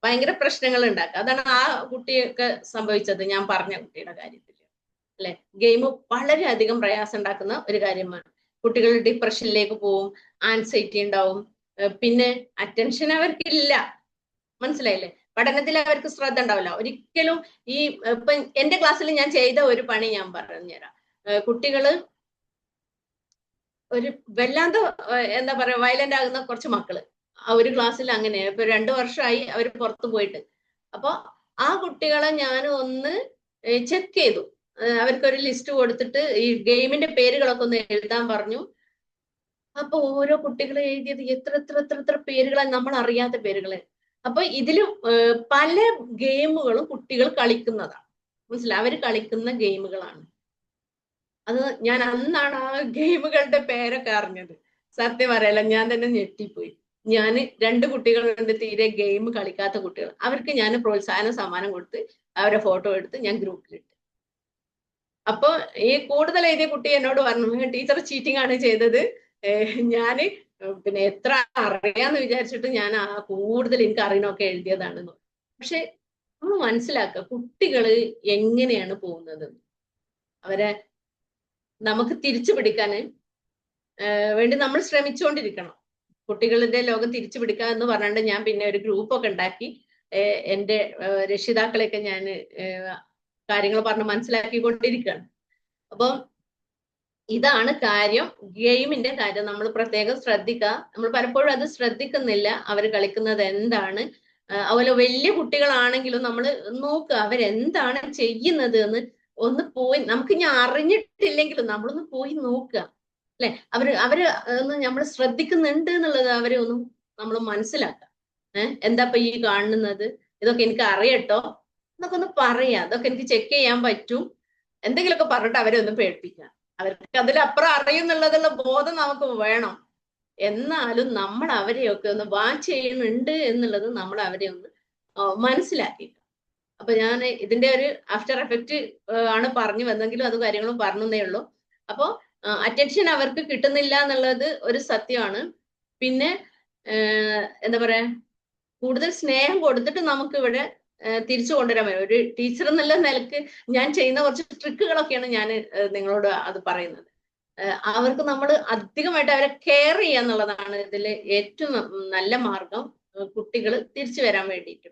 ഭയങ്കര പ്രശ്നങ്ങൾ ഉണ്ടാക്കുക. അതാണ് ആ കുട്ടിയൊക്കെ സംഭവിച്ചത്, ഞാൻ പറഞ്ഞ കുട്ടിയുടെ കാര്യത്തിൽ അല്ലെ. ഗെയിം വളരെയധികം പ്രയാസം ഉണ്ടാക്കുന്ന ഒരു കാര്യമാണ്. കുട്ടികൾ ഡിപ്രഷനിലേക്ക് പോവും, ആൻസൈറ്റി ഉണ്ടാവും, പിന്നെ അറ്റൻഷൻ അവർക്കില്ല. മനസ്സിലായില്ലേ? പഠനത്തിൽ അവർക്ക് ശ്രദ്ധ ഉണ്ടാവില്ല ഒരിക്കലും. ഈ ഇപ്പൊ എന്റെ ക്ലാസ്സിൽ ഞാൻ ചെയ്ത ഒരു പണി ഞാൻ പറഞ്ഞുതരാം. കുട്ടികള് ഒരു വല്ലാണ്ട് എന്താ പറയാ വയലന്റ് ആകുന്ന കുറച്ച് മക്കള് ഒരു ക്ലാസ്സിൽ അങ്ങനെ. ഇപ്പൊ 2 വർഷമായി അവർ പുറത്തു പോയിട്ട്. അപ്പൊ ആ കുട്ടികളെ ഞാൻ ഒന്ന് ചെക്ക് ചെയ്തു. അവർക്കൊരു ലിസ്റ്റ് കൊടുത്തിട്ട് ഈ ഗെയിമിന്റെ പേരുകളൊക്കെ ഒന്ന് എഴുതാൻ പറഞ്ഞു. അപ്പൊ ഓരോ കുട്ടികളെ എഴുതിയത് എത്ര എത്ര എത്ര എത്ര പേരുകളാണ്, നമ്മൾ അറിയാത്ത പേരുകളെ. അപ്പൊ ഇതിലും പല ഗെയിമുകളും കുട്ടികൾ കളിക്കുന്നതാണ്. മനസ്സിലായി? അവര് കളിക്കുന്ന ഗെയിമുകളാണ് അത്. ഞാൻ അന്നാണ് ആ ഗെയിമുകളുടെ പേരൊക്കെ അറിഞ്ഞത്. സത്യം പറയല്ല, ഞാൻ തന്നെ ഞെട്ടിപ്പോയി. ഞാൻ 2 കുട്ടികളുണ്ട് തീരെ ഗെയിം കളിക്കാത്ത കുട്ടികൾ. അവർക്ക് ഞാൻ പ്രോത്സാഹന സമ്മാനം കൊടുത്ത് അവരെ ഫോട്ടോ എടുത്ത് ഞാൻ ഗ്രൂപ്പിലിട്ട്. അപ്പൊ ഈ കൂടുതൽ എഴുതിയ കുട്ടി എന്നോട് പറഞ്ഞു, ടീച്ചർ ചീറ്റിംഗ് ആണ് ചെയ്തത്, ഞാന് പിന്നെ എത്ര അറിയാന്ന് വിചാരിച്ചിട്ട് ഞാൻ ആ കൂടുതൽ എനിക്ക് അറിയണമൊക്കെ എഴുതിയതാണെന്ന്. പക്ഷെ നമ്മൾ മനസ്സിലാക്കുക കുട്ടികള് എങ്ങനെയാണ് പോകുന്നത്. അവരെ നമുക്ക് തിരിച്ചു പിടിക്കാന് വേണ്ടി നമ്മൾ ശ്രമിച്ചുകൊണ്ടിരിക്കണം. കുട്ടികളുടെ ലോകം തിരിച്ചു പിടിക്കുക എന്ന് പറഞ്ഞിട്ട് ഞാൻ പിന്നെ ഒരു ഗ്രൂപ്പൊക്കെ ഉണ്ടാക്കി എൻ്റെ രക്ഷിതാക്കളെയൊക്കെ ഞാൻ കാര്യങ്ങൾ പറഞ്ഞ് മനസ്സിലാക്കിക്കൊണ്ടിരിക്കുകയാണ്. അപ്പം ഇതാണ് കാര്യം. ഗെയിമിന്റെ കാര്യം നമ്മൾ പ്രത്യേകം ശ്രദ്ധിക്കുക. നമ്മൾ പലപ്പോഴും അത് ശ്രദ്ധിക്കുന്നില്ല, അവർ കളിക്കുന്നത് എന്താണ്. അതുപോലെ വലിയ കുട്ടികളാണെങ്കിലും നമ്മൾ നോക്കുക അവരെന്താണ് ചെയ്യുന്നത് എന്ന്. ഒന്ന് പോയി, നമുക്ക് ഇനി അറിഞ്ഞിട്ടില്ലെങ്കിലും നമ്മളൊന്ന് പോയി നോക്കുക അല്ലെ. അവര് ഒന്ന് നമ്മൾ ശ്രദ്ധിക്കുന്നുണ്ട് എന്നുള്ളത് അവരെ ഒന്നും നമ്മൾ മനസ്സിലാക്കുക. എന്താ ഇപ്പൊ ഈ കാണുന്നത്, ഇതൊക്കെ എനിക്ക് അറിയട്ടോ എന്നൊക്കെ ഒന്ന് പറയാ. അതൊക്കെ എനിക്ക് ചെക്ക് ചെയ്യാൻ പറ്റും, എന്തെങ്കിലുമൊക്കെ പറഞ്ഞിട്ട് അവരെ ഒന്ന് പേടിപ്പിക്കുക. അവർക്ക് അതിലപ്പുറം അറിയുന്നുള്ളതുള്ള ബോധം നമുക്ക് വേണം. എന്നാലും നമ്മൾ അവരെയൊക്കെ ഒന്ന് വാച്ച് ചെയ്യുന്നുണ്ട് എന്നുള്ളത് നമ്മൾ അവരെ ഒന്ന് മനസ്സിലാക്കി. അപ്പൊ ഞാൻ ഇതിന്റെ ഒരു ആഫ്റ്റർ എഫക്റ്റ് ആണ് പറഞ്ഞു വന്നെങ്കിലും അത് കാര്യങ്ങളും പറഞ്ഞേ ഉള്ളൂ. അപ്പോ അറ്റൻഷൻ അവർക്ക് കിട്ടുന്നില്ല എന്നുള്ളത് ഒരു സത്യമാണ്. പിന്നെ എന്താ പറയാ, കൂടുതൽ സ്നേഹം കൊടുത്തിട്ട് നമുക്ക് ഇവിടെ തിരിച്ചു കൊണ്ടുവരാൻ പറ്റും. ഒരു ടീച്ചർ എന്നുള്ള നിലക്ക് ഞാൻ ചെയ്യുന്ന കുറച്ച് ട്രിക്കുകളൊക്കെയാണ് ഞാൻ നിങ്ങളോട് അത് പറയുന്നത്. അവർക്ക് നമ്മൾ അധികമായിട്ട് അവരെ കെയർ ചെയ്യുക എന്നുള്ളതാണ് ഇതിൽ ഏറ്റവും നല്ല മാർഗം, കുട്ടികൾ തിരിച്ചു വരാൻ വേണ്ടിയിട്ട്.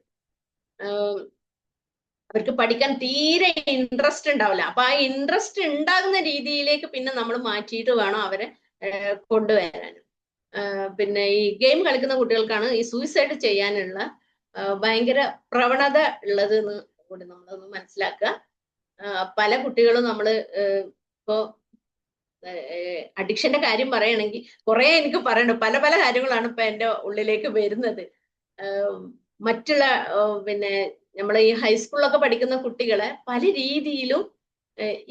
അവർക്ക് പഠിക്കാൻ തീരെ ഇൻട്രസ്റ്റ് ഉണ്ടാവില്ല. അപ്പൊ ആ ഇൻട്രസ്റ്റ് ഉണ്ടാകുന്ന രീതിയിലേക്ക് പിന്നെ നമ്മൾ മാറ്റിയിട്ട് വേണം അവരെ കൊണ്ടുവരാൻ. പിന്നെ ഈ ഗെയിം കളിക്കുന്ന കുട്ടികൾക്കാണ് ഈ സൂയിസൈഡ് ചെയ്യാനുള്ള ഭയങ്കര പ്രവണത ഉള്ളത് എന്ന് കൂടി നമ്മളൊന്ന് മനസ്സിലാക്കുക. പല കുട്ടികളും നമ്മൾ ഇപ്പോ അഡിക്ഷന്റെ കാര്യം പറയുകയാണെങ്കിൽ കുറെ എനിക്ക് പറയണ്ട, പല പല കാര്യങ്ങളാണ് ഇപ്പൊ എന്റെ ഉള്ളിലേക്ക് വരുന്നത്. മറ്റുള്ള പിന്നെ നമ്മൾ ഈ ഹൈസ്കൂളിലൊക്കെ പഠിക്കുന്ന കുട്ടികളെ പല രീതിയിലും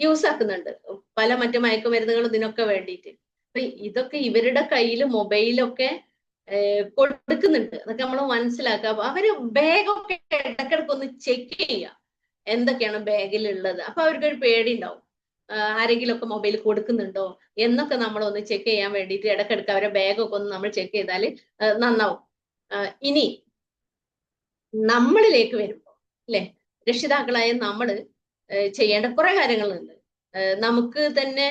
യൂസ് ആക്കുന്നുണ്ട്, പല മറ്റു മയക്കുമരുന്നുകളും ഇതിനൊക്കെ വേണ്ടിയിട്ട്. അപ്പൊ ഇതൊക്കെ ഇവരുടെ കയ്യിൽ മൊബൈലൊക്കെ കൊടുക്കുന്നുണ്ട്, അതൊക്കെ നമ്മൾ മനസ്സിലാക്കുക. അപ്പൊ അവര് ബാഗൊക്കെ ഇടക്കിടക്ക് ഒന്ന് ചെക്ക് ചെയ്യുക, എന്തൊക്കെയാണ് ബാഗിലുള്ളത്. അപ്പൊ അവർക്കൊരു പേടി ഉണ്ടാവും, ആരെങ്കിലും ഒക്കെ മൊബൈൽ കൊടുക്കുന്നുണ്ടോ എന്നൊക്കെ നമ്മളൊന്ന് ചെക്ക് ചെയ്യാൻ വേണ്ടിയിട്ട് ഇടക്കിടക്ക് അവരെ ബാഗൊക്കെ ഒന്ന് നമ്മൾ ചെക്ക് ചെയ്താൽ നന്നാവും. ഇനി നമ്മളിലേക്ക് വരുമ്പോൾ അല്ലെ, രക്ഷിതാക്കളായ നമ്മൾ ചെയ്യേണ്ട കുറെ കാര്യങ്ങളുണ്ട്. നമുക്ക് തന്നെ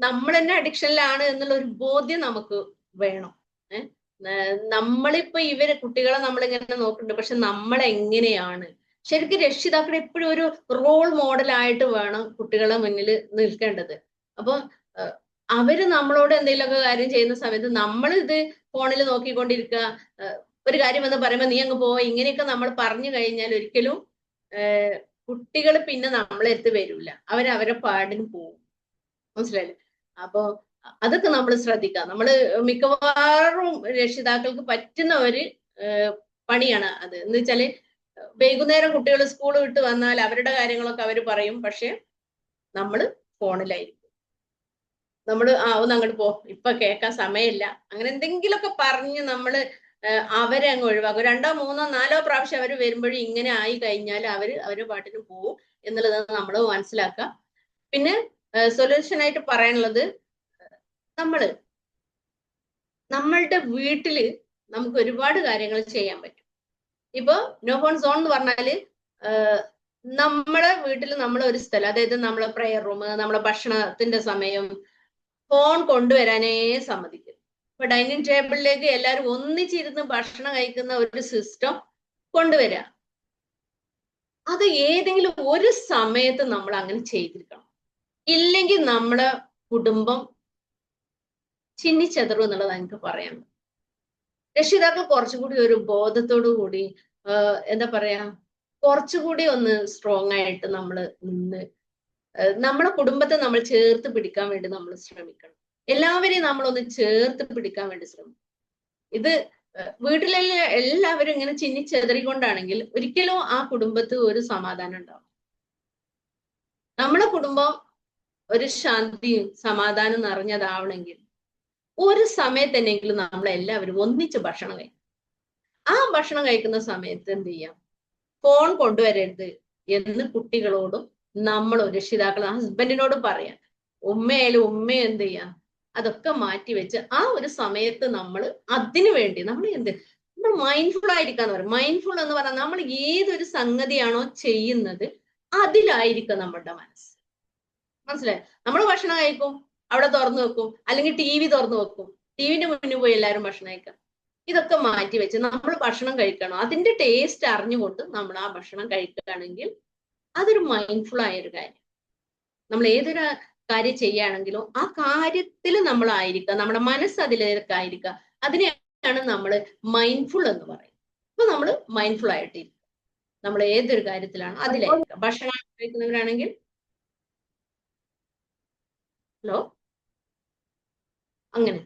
നമ്മൾ തന്നെ അഡിക്ഷനിലാണ് എന്നുള്ള ഒരു ബോധ്യം നമുക്ക് വേണം. നമ്മളിപ്പോ ഇവര് കുട്ടികളെ നമ്മളിങ്ങനെ നോക്കുന്നുണ്ട്, പക്ഷെ നമ്മൾ എങ്ങനെയാണ് ശരിക്കും രക്ഷിതാക്കൾ എപ്പോഴും ഒരു റോൾ മോഡലായിട്ട് വേണം കുട്ടികളെ മുന്നിൽ നിൽക്കേണ്ടത്. അപ്പൊ അവര് നമ്മളോട് എന്തെങ്കിലുമൊക്കെ കാര്യം ചെയ്യുന്ന സമയത്ത് നമ്മൾ ഇത് ഫോണിൽ നോക്കിക്കൊണ്ടിരിക്കുക, ഒരു കാര്യം എന്ന് പറയുമ്പോൾ നീ അങ്ങ് പോവാ, ഇങ്ങനെയൊക്കെ നമ്മൾ പറഞ്ഞു കഴിഞ്ഞാൽ ഒരിക്കലും കുട്ടികൾ പിന്നെ നമ്മളെ അടുത്ത് വരില്ല, അവരവരെ പാടിന് പോവും. മനസ്സിലായില്ലേ? അപ്പോ അതൊക്കെ നമ്മൾ ശ്രദ്ധിക്കാം. നമ്മൾ മിക്കവാറും രക്ഷിതാക്കൾക്ക് പറ്റുന്ന ഒരു പണിയാണ് അത്. എന്ന് വെച്ചാല് വൈകുന്നേരം കുട്ടികൾ സ്കൂൾ വിട്ട് വന്നാൽ അവരുടെ കാര്യങ്ങളൊക്കെ അവർ പറയും, പക്ഷെ നമ്മൾ ഫോണിലായിരിക്കും. നമ്മൾ ഒന്ന് അങ്ങോട്ട് പോ, ഇപ്പൊ കേൾക്കാൻ സമയമില്ല, അങ്ങനെ എന്തെങ്കിലുമൊക്കെ പറഞ്ഞ് നമ്മൾ അവരെ അങ്ങ് ഒഴിവാക്കും. 2, 3, 4 പ്രാവശ്യം അവർ വരുമ്പോഴും ഇങ്ങനെ ആയി കഴിഞ്ഞാൽ അവരുടെ പാട്ടിന് പോവും എന്നുള്ളത് നമ്മൾ മനസ്സിലാക്കുക. പിന്നെ സൊല്യൂഷൻ ആയിട്ട് പറയാനുള്ളത്, നമ്മളുടെ വീട്ടില് നമുക്ക് ഒരുപാട് കാര്യങ്ങൾ ചെയ്യാൻ പറ്റും. ഇപ്പൊ നോ ഫോൺ സോൺ എന്ന് പറഞ്ഞാല് നമ്മളെ വീട്ടിൽ നമ്മൾ ഒരു സ്ഥലം, അതായത് നമ്മളെ പ്രെയർ റൂം, നമ്മളെ ഭക്ഷണത്തിന്റെ സമയം ഫോൺ കൊണ്ടുവരാനേ സമ്മതിക്കും. ഇപ്പൊ ഡൈനിങ് ടേബിളിലേക്ക് എല്ലാവരും ഒന്നിച്ചിരുന്ന് ഭക്ഷണം കഴിക്കുന്ന ഒരു സിസ്റ്റം കൊണ്ടുവരിക, അത് ഏതെങ്കിലും ഒരു സമയത്ത് നമ്മൾ അങ്ങനെ ചെയ്തിരിക്കണം. ഇല്ലെങ്കിൽ നമ്മുടെ കുടുംബം ചിന്നിച്ചെതറും എന്നുള്ളത് എനിക്ക് പറയാം. രക്ഷിതാക്കൾ കുറച്ചുകൂടി ഒരു ബോധത്തോടു കൂടി എന്താ പറയാ, കുറച്ചുകൂടി ഒന്ന് സ്ട്രോങ് ആയിട്ട് നമ്മൾ നിന്ന് നമ്മളെ കുടുംബത്തെ നമ്മൾ ചേർത്ത് പിടിക്കാൻ വേണ്ടി നമ്മൾ ശ്രമിക്കണം. എല്ലാവരെയും നമ്മളൊന്ന് ചേർത്ത് പിടിക്കാൻ വേണ്ടി ശ്രമിക്കും. ഇത് വീട്ടിലെല്ലാം എല്ലാവരും ഇങ്ങനെ ചിന്നിച്ചെതറിക്കൊണ്ടാണെങ്കിൽ ഒരിക്കലും ആ കുടുംബത്ത് ഒരു സമാധാനം ഉണ്ടാവും. നമ്മളെ കുടുംബം ഒരു ശാന്തിയും സമാധാനം നിറഞ്ഞതാവണമെങ്കിൽ ഒരു സമയത്ത് തന്നെയെങ്കിലും നമ്മളെല്ലാവരും ഒന്നിച്ച് ഭക്ഷണം കഴിക്കും. ആ ഭക്ഷണം കഴിക്കുന്ന സമയത്ത് എന്ത് ചെയ്യാം, ഫോൺ കൊണ്ടുവരരുത് എന്ന് കുട്ടികളോടും നമ്മൾ രക്ഷിതാക്കൾ ഹസ്ബൻഡിനോടും പറയാം. ഉമ്മയായാലും ഉമ്മയും എന്ത് ചെയ്യാം, അതൊക്കെ മാറ്റി വെച്ച് ആ ഒരു സമയത്ത് നമ്മൾ അതിനു വേണ്ടി നമ്മൾ മൈൻഡ്ഫുൾ ആയിരിക്കാന്ന് പറയും. മൈൻഡ്ഫുൾ എന്ന് പറഞ്ഞാൽ നമ്മൾ ഏതൊരു സംഗതിയാണോ ചെയ്യുന്നത് അതിലായിരിക്കും നമ്മളുടെ മനസ്സ്. മനസ്സിലായി? നമ്മൾ ഭക്ഷണം കഴിക്കും, അവിടെ തുറന്നു വെക്കും, അല്ലെങ്കിൽ ടി വി തുറന്നു വെക്കും, ടിവിന്റെ മുന്നിൽ പോയി എല്ലാവരും ഭക്ഷണം കഴിക്കാം. ഇതൊക്കെ മാറ്റി വെച്ച് നമ്മൾ ഭക്ഷണം കഴിക്കണം, അതിന്റെ ടേസ്റ്റ് അറിഞ്ഞുകൊണ്ട് നമ്മൾ ആ ഭക്ഷണം കഴിക്കുകയാണെങ്കിൽ അതൊരു മൈൻഡ്ഫുൾ ആയ ഒരു കാര്യം. നമ്മൾ ഏതൊരു കാര്യം ചെയ്യുകയാണെങ്കിലും ആ കാര്യത്തിൽ നമ്മളായിരിക്കുക, നമ്മുടെ മനസ്സ് അതിലേക്ക് ആയിരിക്കുക, അതിനെയാണ് നമ്മൾ മൈൻഡ്ഫുൾ എന്ന് പറയുന്നത്. അപ്പൊ നമ്മൾ മൈൻഡ്ഫുൾ ആയിട്ടിരിക്കുക, നമ്മൾ ഏതൊരു കാര്യത്തിലാണ് അതിലായിരിക്കുക. ഭക്ഷണം കഴിക്കുന്നവരാണെങ്കിൽ ഹലോ, അങ്ങനെ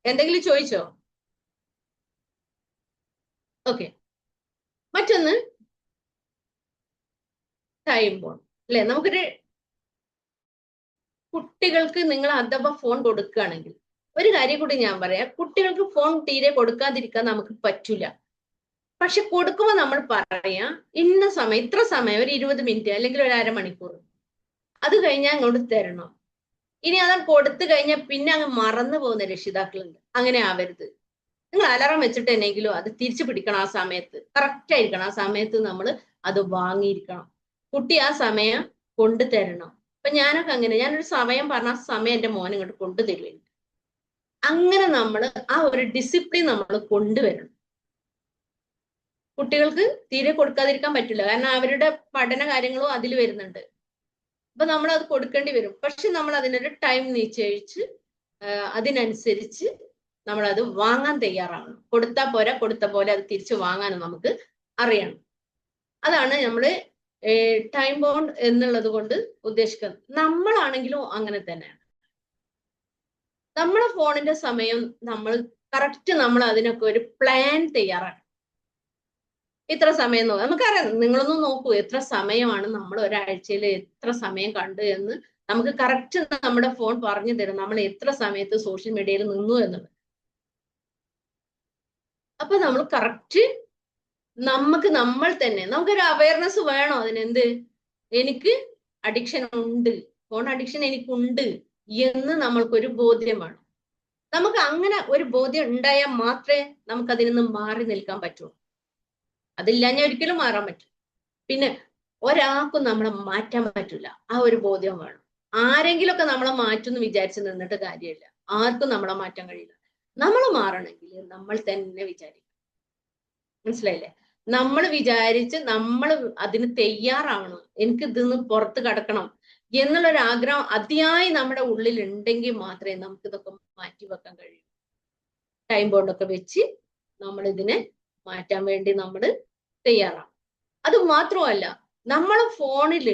എന്തെങ്കിലും ചോദിച്ചോ? ഓക്കെ. മറ്റൊന്ന് ടൈം ബോണ്ട് അല്ലെ, നമുക്കൊരു കുട്ടികൾക്ക് നിങ്ങൾ അഥവാ ഫോൺ കൊടുക്കുകയാണെങ്കിൽ ഒരു കാര്യം കൂടി ഞാൻ പറയാം, കുട്ടികൾക്ക് ഫോൺ തീരെ കൊടുക്കാതിരിക്കാൻ നമുക്ക് പറ്റൂല. പക്ഷെ കൊടുക്കുമ്പോൾ നമ്മൾ പറയാ ഇന്ന സമയം, ഇത്ര സമയം, ഒരു 20 മിനിറ്റ് അല്ലെങ്കിൽ ഒരു അരമണിക്കൂർ, അത് കഴിഞ്ഞാൽ അങ്ങോട്ട് തരണം. ഇനി അത് കൊടുത്തു കഴിഞ്ഞാൽ പിന്നെ അങ്ങ് മറന്നു പോകുന്ന രക്ഷിതാക്കളുണ്ട്. അങ്ങനെ ആവരുത്. നിങ്ങൾ അലാറം വെച്ചിട്ട് എന്നെങ്കിലും അത് തിരിച്ചു പിടിക്കണം. ആ സമയത്ത് കറക്റ്റ് ആയിരിക്കണം. ആ സമയത്ത് നമ്മൾ അത് വാങ്ങിയിരിക്കണം. കുട്ടി ആ സമയം കൊണ്ടുതരണം. അപ്പൊ ഞാനൊക്കെ അങ്ങനെ, ഞാനൊരു സമയം പറഞ്ഞ ആ സമയം എന്റെ മോൻ ഇങ്ങോട്ട് കൊണ്ടുതരുവായിരുന്നു. അങ്ങനെ നമ്മൾ ആ ഒരു ഡിസിപ്ലിൻ നമ്മൾ കൊണ്ടുവരണം. കുട്ടികൾക്ക് തീരെ കൊടുക്കാതിരിക്കാൻ പറ്റില്ല, കാരണം അവരുടെ പഠന കാര്യങ്ങളും അതിൽ വരുന്നുണ്ട്. അപ്പൊ നമ്മൾ അത് കൊടുക്കേണ്ടി വരും. പക്ഷെ നമ്മൾ അതിനൊരു ടൈം നിശ്ചയിച്ച് അതിനനുസരിച്ച് നമ്മൾ അത് വാങ്ങാൻ തയ്യാറാവണം. കൊടുത്താൽ പോരാ, കൊടുത്ത പോലെ അത് തിരിച്ചു വാങ്ങാനും നമുക്ക് അറിയണം. അതാണ് നമ്മള് ടൈം ബൗണ്ട് എന്നുള്ളത് കൊണ്ട് ഉദ്ദേശിക്കുന്നത്. നമ്മളാണെങ്കിലും അങ്ങനെ തന്നെയാണ്. നമ്മളെ ഫോണിന്റെ സമയം നമ്മൾ കറക്റ്റ് നമ്മൾ അതിനൊക്കെ ഒരു പ്ലാൻ തയ്യാറാക്കണം. ഇത്ര സമയം നമുക്കറിയാം. നിങ്ങളൊന്ന് നോക്കൂ, എത്ര സമയമാണ് നമ്മൾ ഒരാഴ്ചയിൽ എത്ര സമയം കണ്ടു എന്ന് നമുക്ക് കറക്റ്റ് നമ്മുടെ ഫോൺ പറഞ്ഞു തരും, നമ്മൾ എത്ര സമയത്ത് സോഷ്യൽ മീഡിയയിൽ നിന്നു എന്നുള്ളത്. അപ്പൊ നമ്മൾ കറക്റ്റ് നമ്മൾ തന്നെ നമുക്കൊരു അവയർനെസ് വേണം. അതിനെന്ത്, എനിക്ക് അഡിക്ഷൻ ഉണ്ട്, ഫോൺ അഡിക്ഷൻ എനിക്കുണ്ട് എന്ന് നമ്മൾക്കൊരു ബോധ്യം വേണം. നമുക്ക് അങ്ങനെ ഒരു ബോധ്യം ഉണ്ടായാൽ മാത്രമേ നമുക്ക് അതിൽ നിന്ന് മാറി നിൽക്കാൻ പറ്റുള്ളൂ. അതില്ലാഞ്ഞ ഒരിക്കലും മാറാൻ പറ്റും. പിന്നെ ഒരാൾക്കും നമ്മളെ മാറ്റാൻ പറ്റില്ല. ആ ഒരു ബോധ്യം വേണം. ആരെങ്കിലുമൊക്കെ നമ്മളെ മാറ്റുമെന്ന് വിചാരിച്ച് നിന്നിട്ട് കാര്യമില്ല. ആർക്കും നമ്മളെ മാറ്റാൻ കഴിയില്ല. നമ്മൾ മാറണമെങ്കിൽ നമ്മൾ തന്നെ വിചാരിക്കണം. മനസ്സിലായില്ലേ? നമ്മൾ വിചാരിച്ച് നമ്മൾ അതിന് തയ്യാറാവണം. എനിക്ക് ഇതിന്ന് പുറത്ത് കടക്കണം എന്നുള്ളൊരു ആഗ്രഹം അതിയായി നമ്മുടെ ഉള്ളിൽ ഉണ്ടെങ്കിൽ മാത്രമേ നമുക്ക് ഇതൊക്കെ മാറ്റി വെക്കാൻ കഴിയൂ. ടൈം ബോണ്ടൊക്കെ വെച്ച് നമ്മൾ ഇതിനെ മാറ്റാൻ വേണ്ടി നമ്മൾ തയ്യാറാണ്. അത് മാത്രമല്ല, നമ്മളെ ഫോണിൽ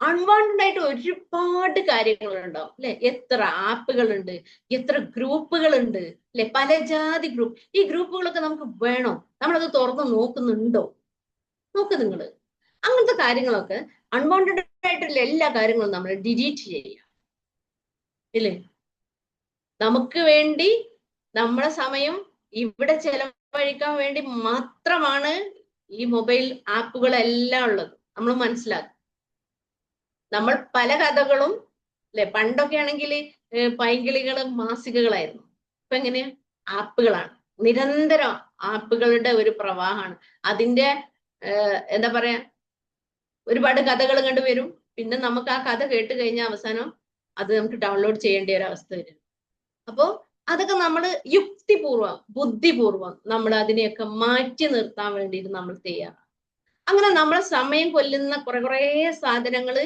അൺവാണ്ടഡ് ആയിട്ട് ഒരുപാട് കാര്യങ്ങൾ ഉണ്ടാവും അല്ലെ? എത്ര ആപ്പുകളുണ്ട്, എത്ര ഗ്രൂപ്പുകളുണ്ട് അല്ലെ? പല ജാതി ഗ്രൂപ്പ്. ഈ ഗ്രൂപ്പുകളൊക്കെ നമുക്ക് വേണോ? നമ്മളത് തുറന്ന് നോക്കുന്നുണ്ടോ? നോക്ക് നിങ്ങള്. അങ്ങനത്തെ കാര്യങ്ങളൊക്കെ അൺവാണ്ടഡ് ആയിട്ടുള്ള എല്ലാ കാര്യങ്ങളും നമ്മൾ ഡിലീറ്റ് ചെയ്യുക ഇല്ലേ? നമുക്ക് വേണ്ടി നമ്മുടെ സമയം ഇവിടെ ചെലവഴിക്കാൻ വേണ്ടി മാത്രമാണ് ഈ മൊബൈൽ ആപ്പുകളെല്ലാം ഉള്ളത്. നമ്മൾ മനസ്സിലാക്കും. നമ്മൾ പല കഥകളും അല്ലെ, പണ്ടൊക്കെ ആണെങ്കിൽ പൈങ്കിളികളും മാസികകളായിരുന്നു. ഇപ്പൊ എങ്ങനെയാ? ആപ്പുകളാണ്. നിരന്തരം ആപ്പുകളുടെ ഒരു പ്രവാഹമാണ്. അതിന്റെ എന്താ പറയാ, ഒരുപാട് കഥകൾ കണ്ടുവരും. പിന്നെ നമുക്ക് ആ കഥ കേട്ട് കഴിഞ്ഞാൽ അവസാനം അത് നമുക്ക് ഡൗൺലോഡ് ചെയ്യേണ്ട ഒരു അവസ്ഥ വരും. അപ്പോ അതൊക്കെ നമ്മൾ യുക്തിപൂർവം, ബുദ്ധിപൂർവം നമ്മൾ അതിനെയൊക്കെ മാറ്റി നിർത്താൻ വേണ്ടിയിട്ട് നമ്മൾ തയ്യാറാണ്. അങ്ങനെ നമ്മളെ സമയം കൊല്ലുന്ന കുറെ സാധനങ്ങൾ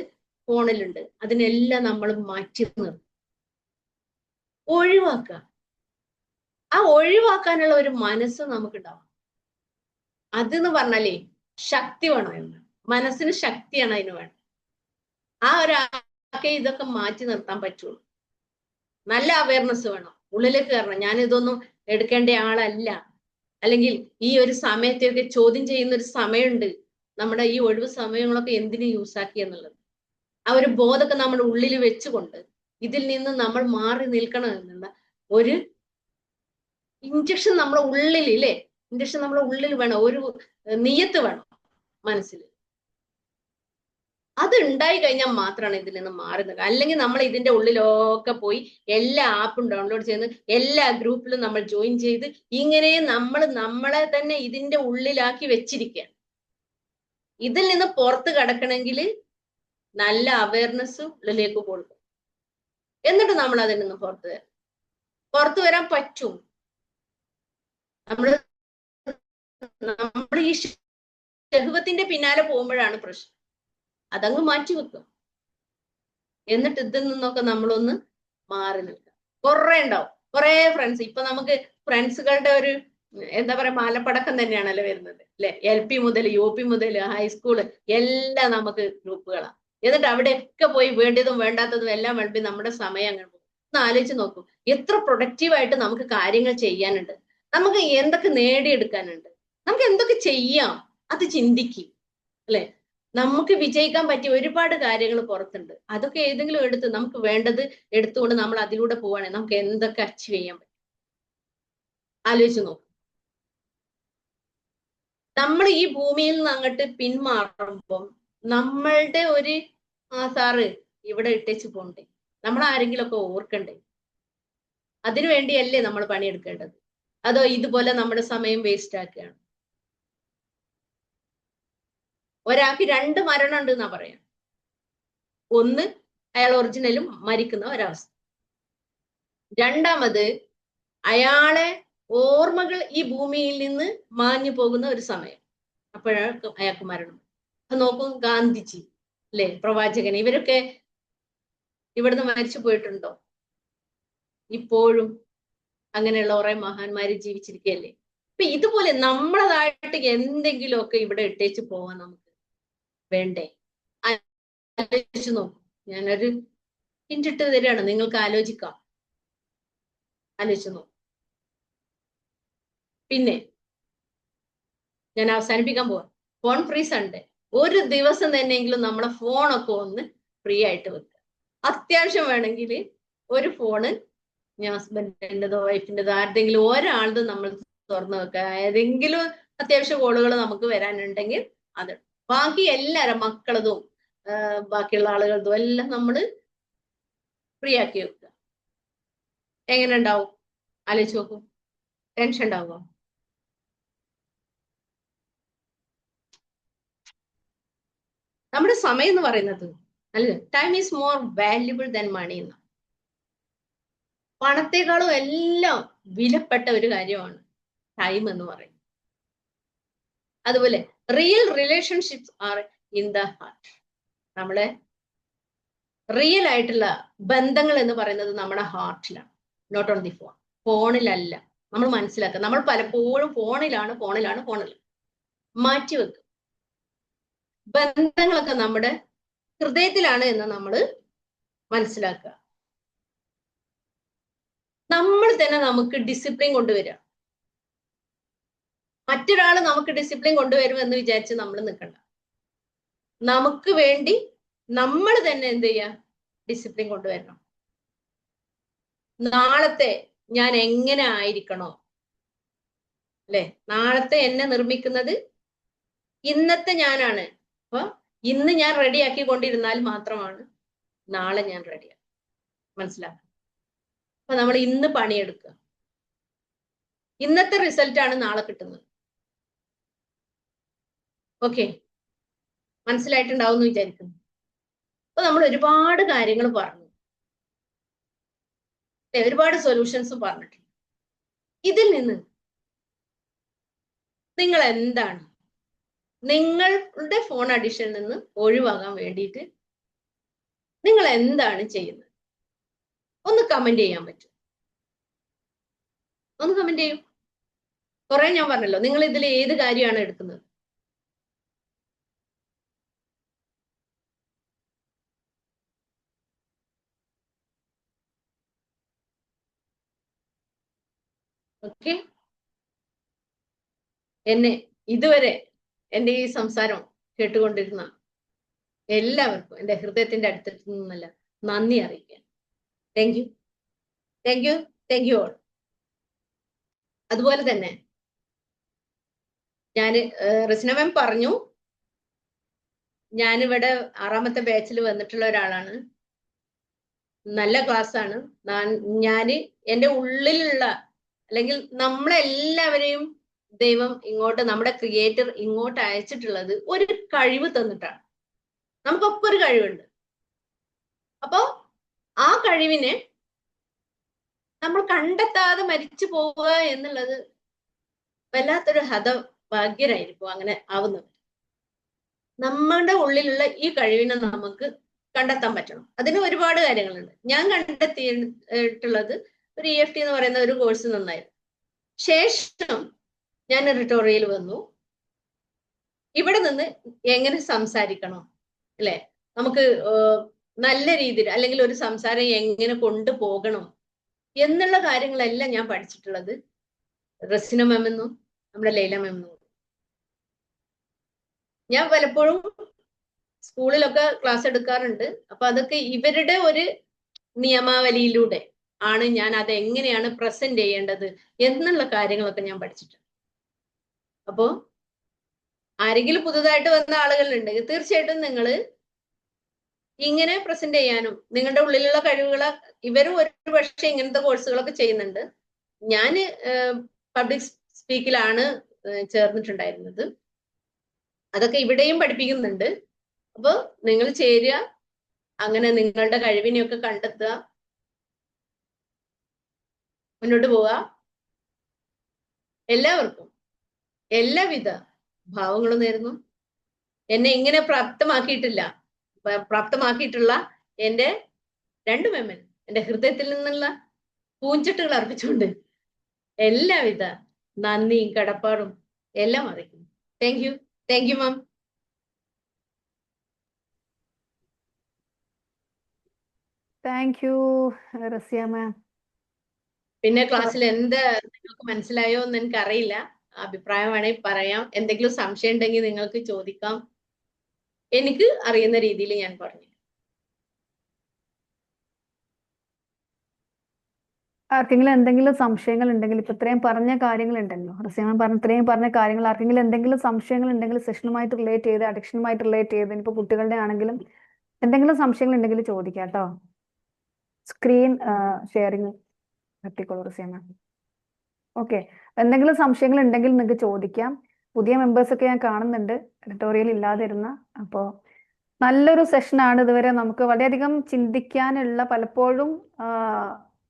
ഫോണിലുണ്ട്. അതിനെല്ലാം നമ്മൾ മാറ്റി നിർത്തും, ഒഴിവാക്കുക. ആ ഒഴിവാക്കാനുള്ള ഒരു മനസ്സ് നമുക്കുണ്ടാവും. അതെന്ന് പറഞ്ഞാലേ ശക്തി വേണം. എന്ന് മനസ്സിന് ശക്തിയാണ് അതിന് വേണം. ആ ഒരാൾക്ക് ഇതൊക്കെ മാറ്റി നിർത്താൻ പറ്റുള്ളൂ. നല്ല അവയർനെസ് വേണം, ഉള്ളിലേക്ക് കയറണം. ഞാൻ ഇതൊന്നും എടുക്കേണ്ട ആളല്ല, അല്ലെങ്കിൽ ഈ ഒരു സമയത്തെയൊക്കെ ചോദ്യം ചെയ്യുന്ന ഒരു സമയമുണ്ട്. നമ്മുടെ ഈ ഒഴിവ് സമയങ്ങളൊക്കെ എന്തിനു യൂസാക്കി എന്നുള്ളത് ആ ഒരു ബോധമൊക്കെ നമ്മുടെ ഉള്ളിൽ വെച്ചുകൊണ്ട് ഇതിൽ നിന്ന് നമ്മൾ മാറി നിൽക്കണം എന്നുള്ള ഒരു ഇഞ്ചക്ഷൻ നമ്മുടെ ഉള്ളിൽ ഇല്ലേ? ഇഞ്ചക്ഷൻ നമ്മുടെ ഉള്ളിൽ വേണം, ഒരു നിയത്ത് വേണം മനസ്സിൽ. അത് ഉണ്ടായി കഴിഞ്ഞാൽ മാത്രമാണ് ഇതിൽ നിന്ന് മാറി നിൽക്കുക. അല്ലെങ്കിൽ നമ്മൾ ഇതിന്റെ ഉള്ളിലൊക്കെ പോയി എല്ലാ ആപ്പും ഡൗൺലോഡ് ചെയ്യുന്ന എല്ലാ ഗ്രൂപ്പിലും നമ്മൾ ജോയിൻ ചെയ്ത് ഇങ്ങനെ നമ്മൾ നമ്മളെ തന്നെ ഇതിന്റെ ഉള്ളിലാക്കി വെച്ചിരിക്കുകയാണ്. ഇതിൽ നിന്ന് പുറത്ത് കടക്കണമെങ്കിൽ നല്ല അവയർനെസ് ഉള്ളിലേക്ക് കൊടുക്കും. എന്നിട്ട് നമ്മൾ അതിൽ നിന്ന് പുറത്തു വരാൻ പറ്റും. നമ്മൾ ഈ ശഹ്വത്തിന്റെ പിന്നാലെ പോകുമ്പോഴാണ് പ്രശ്നം. അതങ്ങ് മാറ്റി വെക്കും. എന്നിട്ട് ഇതിൽ നിന്നൊക്കെ നമ്മളൊന്ന് മാറി നിൽക്കുക. കുറെ ഉണ്ടാവും, കുറെ ഫ്രണ്ട്സ്. ഇപ്പൊ നമുക്ക് ഫ്രണ്ട്സുകളുടെ ഒരു എന്താ പറയാ മാലപ്പടക്കം തന്നെയാണല്ലോ വരുന്നത് അല്ലെ? LP മുതൽ UP മുതൽ ഹൈസ്കൂള് എല്ലാം നമുക്ക് ഗ്രൂപ്പുകളാണ്. എന്നിട്ട് അവിടെയൊക്കെ പോയി വേണ്ടതും വേണ്ടാത്തതും എല്ലാം വിളമ്പി നമ്മുടെ സമയം അങ്ങനെ പോകും. ഒന്ന് ആലോചിച്ച് നോക്കൂ, എത്ര പ്രൊഡക്റ്റീവായിട്ട് നമുക്ക് കാര്യങ്ങൾ ചെയ്യാനുണ്ട്, നമുക്ക് എന്തൊക്കെ നേടിയെടുക്കാനുണ്ട്, നമുക്ക് എന്തൊക്കെ ചെയ്യാം, അത് ചിന്തിക്കും അല്ലെ? നമുക്ക് വിജയിക്കാൻ പറ്റിയ ഒരുപാട് കാര്യങ്ങൾ പുറത്തുണ്ട്. അതൊക്കെ ഏതെങ്കിലും എടുത്ത് നമുക്ക് വേണ്ടത് എടുത്തുകൊണ്ട് നമ്മൾ അതിലൂടെ പോവുകയാണെങ്കിൽ നമുക്ക് എന്തൊക്കെ അച്ചീവ് ചെയ്യാൻ പറ്റും. ആലോചിച്ച് നോക്കും. നമ്മൾ ഈ ഭൂമിയിൽ നിന്ന് അങ്ങോട്ട് പിന്മാറുമ്പം നമ്മളുടെ ഒരു സാറ് ഇവിടെ ഇട്ടേച്ച് പോണ്ടേ, നമ്മൾ ആരെങ്കിലും ഒക്കെ ഓർക്കണ്ടേ? അതിനു വേണ്ടിയല്ലേ നമ്മൾ പണിയെടുക്കേണ്ടത്? അതോ ഇതുപോലെ നമ്മുടെ സമയം വേസ്റ്റ് ആക്കുകയാണ്? ഒരാൾക്ക് 2 മരണം ഉണ്ട് എന്നാ പറയാം. ഒന്ന്, അയാൾ ഒറിജിനലും മരിക്കുന്ന ഒരവസ്ഥ. രണ്ടാമത്, അയാളെ ഓർമ്മകൾ ഈ ഭൂമിയിൽ നിന്ന് മാഞ്ഞു പോകുന്ന ഒരു സമയം. അപ്പോഴാണ് അയാൾക്ക് മരണം. അത് നോക്കും, ഗാന്ധിജി അല്ലെ, പ്രവാചകൻ, ഇവരൊക്കെ ഇവിടുന്ന് മരിച്ചു പോയിട്ടുണ്ടോ? ഇപ്പോഴും അങ്ങനെയുള്ള കുറെ മഹാന്മാര് ജീവിച്ചിരിക്കുകയല്ലേ. അപ്പൊ ഇതുപോലെ നമ്മളതായിട്ട് എന്തെങ്കിലുമൊക്കെ ഇവിടെ ഇട്ടേച്ച് പോവാൻ നമുക്ക് വേണ്ടേ? ആലോചിച്ച് നോക്കും. ഞാനൊരു ഹിന്റിട്ട് തരികയാണ്, നിങ്ങൾക്ക് ആലോചിക്കാം. ആലോചിച്ച് നോക്കും. പിന്നെ ഞാൻ അവസാനിപ്പിക്കാൻ പോവാം. Phone free Sunday. ഒരു ദിവസം തന്നെയെങ്കിലും നമ്മുടെ ഫോണൊക്കെ ഒന്ന് ഫ്രീ ആയിട്ട് വെക്കുക. അത്യാവശ്യം വേണമെങ്കിൽ ഒരു ഫോണ് ഞാൻ ഹസ്ബൻഡിൻ്റെതോ വൈഫിൻ്റെതോ ആരുടെങ്കിലും ഒരാളത് നമ്മൾ തുറന്നു വെക്കുക. ഏതെങ്കിലും അത്യാവശ്യ കോളുകൾ നമുക്ക് വരാനുണ്ടെങ്കിൽ അത്. ബാക്കി എല്ലാവരും മക്കളതും ബാക്കിയുള്ള ആളുകളതും എല്ലാം നമ്മൾ ഫ്രീ ആക്കി വെക്കുക. എങ്ങനെ ഉണ്ടാവും? ആലോചിച്ച് നോക്കൂ. ടെൻഷൻ ഉണ്ടാവുമോ? നമ്മുടെ സമയം എന്ന് പറയുന്നത് അല്ല, time is more valuable than money എന്ന്. പണത്തെക്കാളും എല്ലാം വിലപ്പെട്ട ഒരു കാര്യമാണ് ടൈം എന്ന് പറയുന്നത്. അതുപോലെ real relationships are in the heart. നമ്മളെ റിയൽ ആയിട്ടുള്ള ബന്ധങ്ങൾ എന്ന് പറയുന്നത് നമ്മുടെ ഹാർട്ടിലാണ്, നോട്ട് ഓൺ ദി ഫോൺ. ഫോണിലല്ല. നമ്മൾ മനസ്സിലാക്കുക, നമ്മൾ പലപ്പോഴും ഫോണിലാണ് മാറ്റിവെക്കും. ബന്ധങ്ങളൊക്കെ നമ്മുടെ ഹൃദയത്തിലാണ് എന്ന് നമ്മൾ മനസ്സിലാക്കുക. നമ്മൾ തന്നെ നമുക്ക് ഡിസിപ്ലിൻ കൊണ്ടുവരിക. മറ്റൊരാൾ നമുക്ക് ഡിസിപ്ലിൻ കൊണ്ടുവരും എന്ന് വിചാരിച്ച് നമ്മൾ നിൽക്കണ്ട. നമുക്ക് വേണ്ടി നമ്മൾ തന്നെ എന്ത് ചെയ്യുക? ഡിസിപ്ലിൻ കൊണ്ടുവരണം. നാളത്തെ ഞാൻ എങ്ങനെ ആയിരിക്കണോ അല്ലെ? നാളത്തെ എന്നെ നിർമ്മിക്കുന്നത് ഇന്നത്തെ ഞാനാണ്. അപ്പൊ ഇന്ന് ഞാൻ റെഡിയാക്കി കൊണ്ടിരുന്നാൽ മാത്രമാണ് നാളെ ഞാൻ റെഡിയാക്കും. മനസ്സിലാക്കുക. അപ്പൊ നമ്മൾ ഇന്ന് പണിയെടുക്കുക. ഇന്നത്തെ റിസൾട്ടാണ് നാളെ കിട്ടുന്നത്. ഓക്കെ, മനസ്സിലായിട്ടുണ്ടാവും എന്ന് വിചാരിക്കുന്നു. അപ്പൊ നമ്മൾ ഒരുപാട് കാര്യങ്ങൾ പറഞ്ഞു, ഒരുപാട് സൊല്യൂഷൻസ് പറഞ്ഞിട്ടുണ്ട്. ഇതിൽ നിന്ന് നിങ്ങൾ എന്താണ് നിങ്ങളുടെ ഫോൺ അഡിക്ഷനിൽ നിന്ന് ഒഴിവാകാൻ വേണ്ടിയിട്ട് നിങ്ങൾ എന്താണ് ചെയ്യുന്നത്? ഒന്ന് കമന്റ് ചെയ്യാൻ പറ്റും. ഒന്ന് കമന്റ് ചെയ്യൂ. കുറെ ഞാൻ പറഞ്ഞല്ലോ, നിങ്ങൾ ഇതിൽ ഏത് കാര്യമാണ് എടുക്കുന്നത്? ഓക്കെ, എന്നെ ഇതുവരെ എൻ്റെ ഈ സംസാരം കേട്ടുകൊണ്ടിരുന്ന എല്ലാവർക്കും എൻ്റെ ഹൃദയത്തിന്റെ അടുത്ത് നിന്നല്ല നന്ദി അറിയിക്കാൻ. Thank you, thank you, thank you all. അതുപോലെ തന്നെ ഞാൻ റസ്ന മാം പറഞ്ഞു, ഞാനിവിടെ 6ാമത്തെ ബാച്ചിൽ വന്നിട്ടുള്ള ഒരാളാണ്. നല്ല ക്ലാസ് ആണ്. ഞാൻ എൻ്റെ ഉള്ളിലുള്ള, അല്ലെങ്കിൽ നമ്മളെല്ലാവരെയും ദൈവം ഇങ്ങോട്ട്, നമ്മുടെ ക്രിയേറ്റർ ഇങ്ങോട്ട് അയച്ചിട്ടുള്ളത് ഒരു കഴിവ് തന്നിട്ടാണ്. നമുക്കൊക്കെ ഒരു കഴിവുണ്ട്. അപ്പോ ആ കഴിവിനെ നമ്മൾ കണ്ടെത്താതെ മരിച്ചു പോവുക എന്നുള്ളത് വല്ലാത്തൊരു ഹതഭാഗ്യരായിരിക്കും അങ്ങനെ ആവുന്നത്. നമ്മുടെ ഉള്ളിലുള്ള ഈ കഴിവിനെ നമുക്ക് കണ്ടെത്താൻ പറ്റണം. അതിന് ഒരുപാട് കാര്യങ്ങളുണ്ട്. ഞാൻ കണ്ടെത്തിയിട്ടുള്ളത് ഒരു EFT എന്ന് പറയുന്ന ഒരു കോഴ്സ് നന്നായിരുന്നു. ശേഷം ഞാൻ റിട്ടോറിയൽ വന്നു. ഇവിടെ നിന്ന് എങ്ങനെ സംസാരിക്കണം അല്ലെ, നമുക്ക് നല്ല രീതിയിൽ, അല്ലെങ്കിൽ ഒരു സംസാരം എങ്ങനെ കൊണ്ടുപോകണം എന്നുള്ള കാര്യങ്ങളെല്ലാം ഞാൻ പഠിച്ചിട്ടുള്ളത് റസിന മാം എന്നും നമ്മുടെ ലൈല മാം എന്നും. ഞാൻ പലപ്പോഴും സ്കൂളിലൊക്കെ ക്ലാസ് എടുക്കാറുണ്ട്. അപ്പൊ അതൊക്കെ ഇവരുടെ ഒരു നിയമാവലിയിലൂടെ ആണ് ഞാൻ അത് എങ്ങനെയാണ് പ്രസന്റ് ചെയ്യേണ്ടത് എന്നുള്ള കാര്യങ്ങളൊക്കെ ഞാൻ പഠിച്ചിട്ടുണ്ട്. അപ്പോ ആരെങ്കിലും പുതുതായിട്ട് വന്ന ആളുകളുണ്ടെങ്കിൽ തീർച്ചയായിട്ടും നിങ്ങൾ ഇങ്ങനെ പ്രസന്റ് ചെയ്യാനും നിങ്ങളുടെ ഉള്ളിലുള്ള കഴിവുകളെ, ഇവരും ഒരു പക്ഷേ ഇങ്ങനത്തെ കോഴ്സുകളൊക്കെ ചെയ്യുന്നുണ്ട്. ഞാൻ പബ്ലിക് സ്പീക്കിലാണ് ചേർന്നിട്ടുണ്ടായിരുന്നത്. അതൊക്കെ ഇവിടെയും പഠിപ്പിക്കുന്നുണ്ട്. അപ്പോൾ നിങ്ങൾ ചേരുക, അങ്ങനെ നിങ്ങളുടെ കഴിവിനെയൊക്കെ കണ്ടെത്തുക, മുന്നോട്ട് പോവുക. എല്ലാവർക്കും എല്ലാവിധ ഭാവങ്ങളും നേരുന്നു. എന്നെ ഇങ്ങനെ പ്രാപ്തമാക്കിയിട്ടുള്ള എൻ്റെ 2 മെമ്മൻ എൻ്റെ ഹൃദയത്തിൽ നിന്നുള്ള പൂഞ്ചട്ടുകൾ അർപ്പിച്ചുകൊണ്ട് എല്ലാവിധ നന്ദിയും കടപ്പാടും എല്ലാം അറിയിക്കുന്നു. Thank you ma'am. Thank you Rasiya ma'am. പിന്നെ ക്ലാസ്സിൽ എന്ത് നിങ്ങൾക്ക് മനസ്സിലായോ എന്ന് എനിക്ക് അറിയില്ല. അഭിപ്രായം വേണമെങ്കിൽ പറയാം. എന്തെങ്കിലും സംശയം ഉണ്ടെങ്കിൽ നിങ്ങൾക്ക് ചോദിക്കാം. എനിക്ക് അറിയുന്ന രീതിയിൽ ഞാൻ പറഞ്ഞു. ആർക്കെങ്കിലും എന്തെങ്കിലും സംശയങ്ങൾ ഉണ്ടെങ്കിൽ, ഇപ്പൊ ഇത്രയും പറഞ്ഞ കാര്യങ്ങൾ ഉണ്ടല്ലോ, റസിയ മാം ഇത്രയും പറഞ്ഞ കാര്യങ്ങൾ, ആർക്കെങ്കിലും എന്തെങ്കിലും സംശയങ്ങൾ ഉണ്ടെങ്കിൽ സെഷനുമായിട്ട് റിലേറ്റ് ചെയ്ത്, അഡിക്ഷനുമായിട്ട് റിലേറ്റ് ചെയ്ത്, ഇനിയിപ്പോ കുട്ടികളുടെ ആണെങ്കിലും എന്തെങ്കിലും സംശയങ്ങൾ ഉണ്ടെങ്കിൽ ചോദിക്കാം കേട്ടോ. സ്ക്രീൻ ഷെയറിങ് എത്തിക്കോളൂ റസിയ മാം. ഓക്കെ, എന്തെങ്കിലും സംശയങ്ങൾ ഉണ്ടെങ്കിൽ നിങ്ങൾക്ക് ചോദിക്കാം. പുതിയ മെമ്പേഴ്സ് ഒക്കെ ഞാൻ കാണുന്നുണ്ട് എഡിറ്റോറിയൽ ഇല്ലാതിരുന്ന. അപ്പോൾ നല്ലൊരു സെഷനാണ്. ഇതുവരെ നമുക്ക് വളരെയധികം ചിന്തിക്കാനുള്ള, പലപ്പോഴും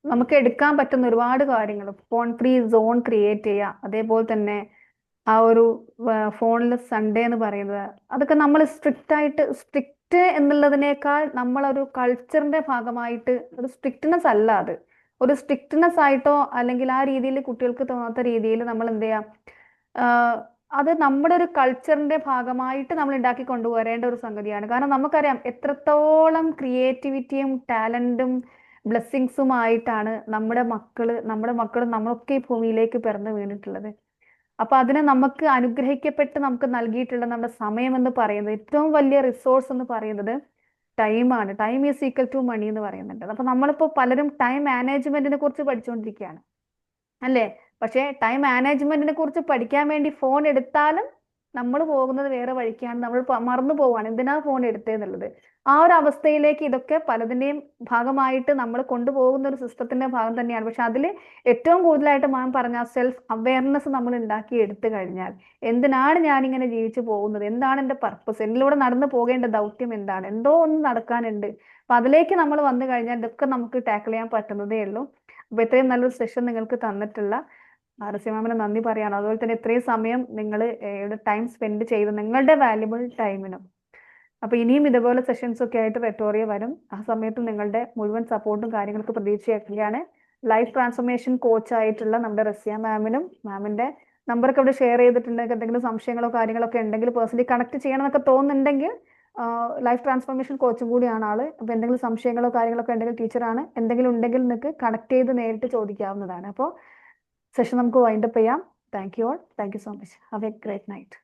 നമുക്ക് എടുക്കാൻ പറ്റുന്ന ഒരുപാട് കാര്യങ്ങൾ, ഫോൺ ഫ്രീ സോൺ ക്രിയേറ്റ് ചെയ്യുക, അതേപോലെ തന്നെ ആ ഒരു ഫോണിൽ സൺഡേ എന്ന് പറയുന്നത്, അതൊക്കെ നമ്മൾ സ്ട്രിക്റ്റ് എന്നുള്ളതിനേക്കാൾ നമ്മളൊരു കൾച്ചറിന്റെ ഭാഗമായിട്ട്, ഒരു സ്ട്രിക്റ്റ്നെസ് അല്ല അത്, ഒരു സ്ട്രിക്റ്റ്നെസ് ആയിട്ടോ അല്ലെങ്കിൽ ആ രീതിയിൽ കുട്ടികൾക്ക് തോന്നാത്ത രീതിയിൽ നമ്മൾ എന്ത് ചെയ്യാം, അത് നമ്മുടെ ഒരു കൾച്ചറിന്റെ ഭാഗമായിട്ട് നമ്മൾ ഉണ്ടാക്കി കൊണ്ടുവരേണ്ട ഒരു സംഗതിയാണ്. കാരണം നമുക്കറിയാം എത്രത്തോളം ക്രിയേറ്റിവിറ്റിയും ടാലന്റും ബ്ലെസ്സിങ്സുമായിട്ടാണ് നമ്മുടെ മക്കളും നമ്മളൊക്കെ ഈ ഭൂമിയിലേക്ക് പിറന്നു വീണിട്ടുള്ളത്. അപ്പൊ അതിനെ നമുക്ക് അനുഗ്രഹിക്കപ്പെട്ട് നമുക്ക് നൽകിയിട്ടുള്ള നമ്മുടെ സമയം എന്ന് പറയുന്നത്, ഏറ്റവും വലിയ റിസോഴ്സ് എന്ന് പറയുന്നത് ടൈമാണ്. Time is equal to money എന്ന് പറയുന്നുണ്ട്. അപ്പൊ നമ്മളിപ്പോ പലരും ടൈം മാനേജ്മെന്റിനെ കുറിച്ച് പഠിച്ചുകൊണ്ടിരിക്കുകയാണ് അല്ലേ? പക്ഷേ ടൈം മാനേജ്മെന്റിനെ കുറിച്ച് പഠിക്കാൻ വേണ്ടി ഫോൺ എടുത്താലും നമ്മൾ പോകുന്നത് വേറെ വഴിക്കാണ്. നമ്മൾ മറന്നു പോവാണ് എന്തിനാ ഫോൺ എടുത്തതെന്നുള്ളത്. ആ ഒരു അവസ്ഥയിലേക്ക് ഇതൊക്കെ പലതിന്റെയും ഭാഗമായിട്ട് നമ്മൾ കൊണ്ടുപോകുന്ന ഒരു സിസ്റ്റത്തിന്റെ ഭാഗം തന്നെയാണ്. പക്ഷെ അതിൽ ഏറ്റവും കൂടുതലായിട്ട് മാം പറഞ്ഞ സെൽഫ് അവയർനെസ് നമ്മൾ ഉണ്ടാക്കി എടുത്തു കഴിഞ്ഞാൽ, എന്തിനാണ് ഞാനിങ്ങനെ ജീവിച്ചു പോകുന്നത്, എന്താണ് എൻ്റെ പർപ്പസ്, എന്നിലൂടെ നടന്നു പോകേണ്ട ദൗത്യം എന്താണ്, എന്തോ ഒന്ന് നടക്കാനുണ്ട്. അപ്പൊ അതിലേക്ക് നമ്മൾ വന്നു കഴിഞ്ഞാൽ ഇതൊക്കെ നമുക്ക് ടാക്കിൾ ചെയ്യാൻ പറ്റുന്നതേ ഉള്ളൂ. അപ്പൊ ഇത്രയും നല്ലൊരു സെഷൻ നിങ്ങൾക്ക് തന്നിട്ടുള്ള റസിയ മാമിന് നന്ദി പറയാണ്. അതുപോലെ തന്നെ ഇത്രയും സമയം നിങ്ങൾ ടൈം സ്പെൻഡ് ചെയ്ത് നിങ്ങളുടെ വാല്യുബിൾ ടൈമിനും. അപ്പൊ ഇനിയും ഇതുപോലെ സെഷൻസ് ഒക്കെ ആയിട്ട് റെറ്റോറിയ വരും. ആ സമയത്ത് നിങ്ങളുടെ മുഴുവൻ സപ്പോർട്ടും കാര്യങ്ങൾക്ക് പ്രതീക്ഷയാക്കുകയാണ്. ലൈഫ് ട്രാൻസ്ഫോർമേഷൻ കോച്ച് ആയിട്ടുള്ള നമ്മുടെ റസിയ മാമിനും, മാമിന്റെ നമ്പറൊക്കെ ഇവിടെ ഷെയർ ചെയ്തിട്ടുണ്ടെങ്കിൽ എന്തെങ്കിലും സംശയങ്ങളോ കാര്യങ്ങളൊക്കെ ഉണ്ടെങ്കിൽ പേഴ്സണലി കണക്ട് ചെയ്യണം എന്നൊക്കെ തോന്നുന്നുണ്ടെങ്കിൽ, ലൈഫ് ട്രാൻസ്ഫോർമേഷൻ കോച്ചും കൂടിയാണ് ആള്. അപ്പൊ എന്തെങ്കിലും സംശയങ്ങളോ കാര്യങ്ങളൊക്കെ ഉണ്ടെങ്കിൽ, ടീച്ചറാണ്, എന്തെങ്കിലും ഉണ്ടെങ്കിൽ നിങ്ങൾക്ക് കണക്ട് ചെയ്ത് നേരിട്ട് ചോദിക്കാവുന്നതാണ്. അപ്പോൾ സെഷൻ നമുക്ക് വൈൻഡപ്പ് ചെയ്യാം. Thank you all. Thank you so much. Have A great night.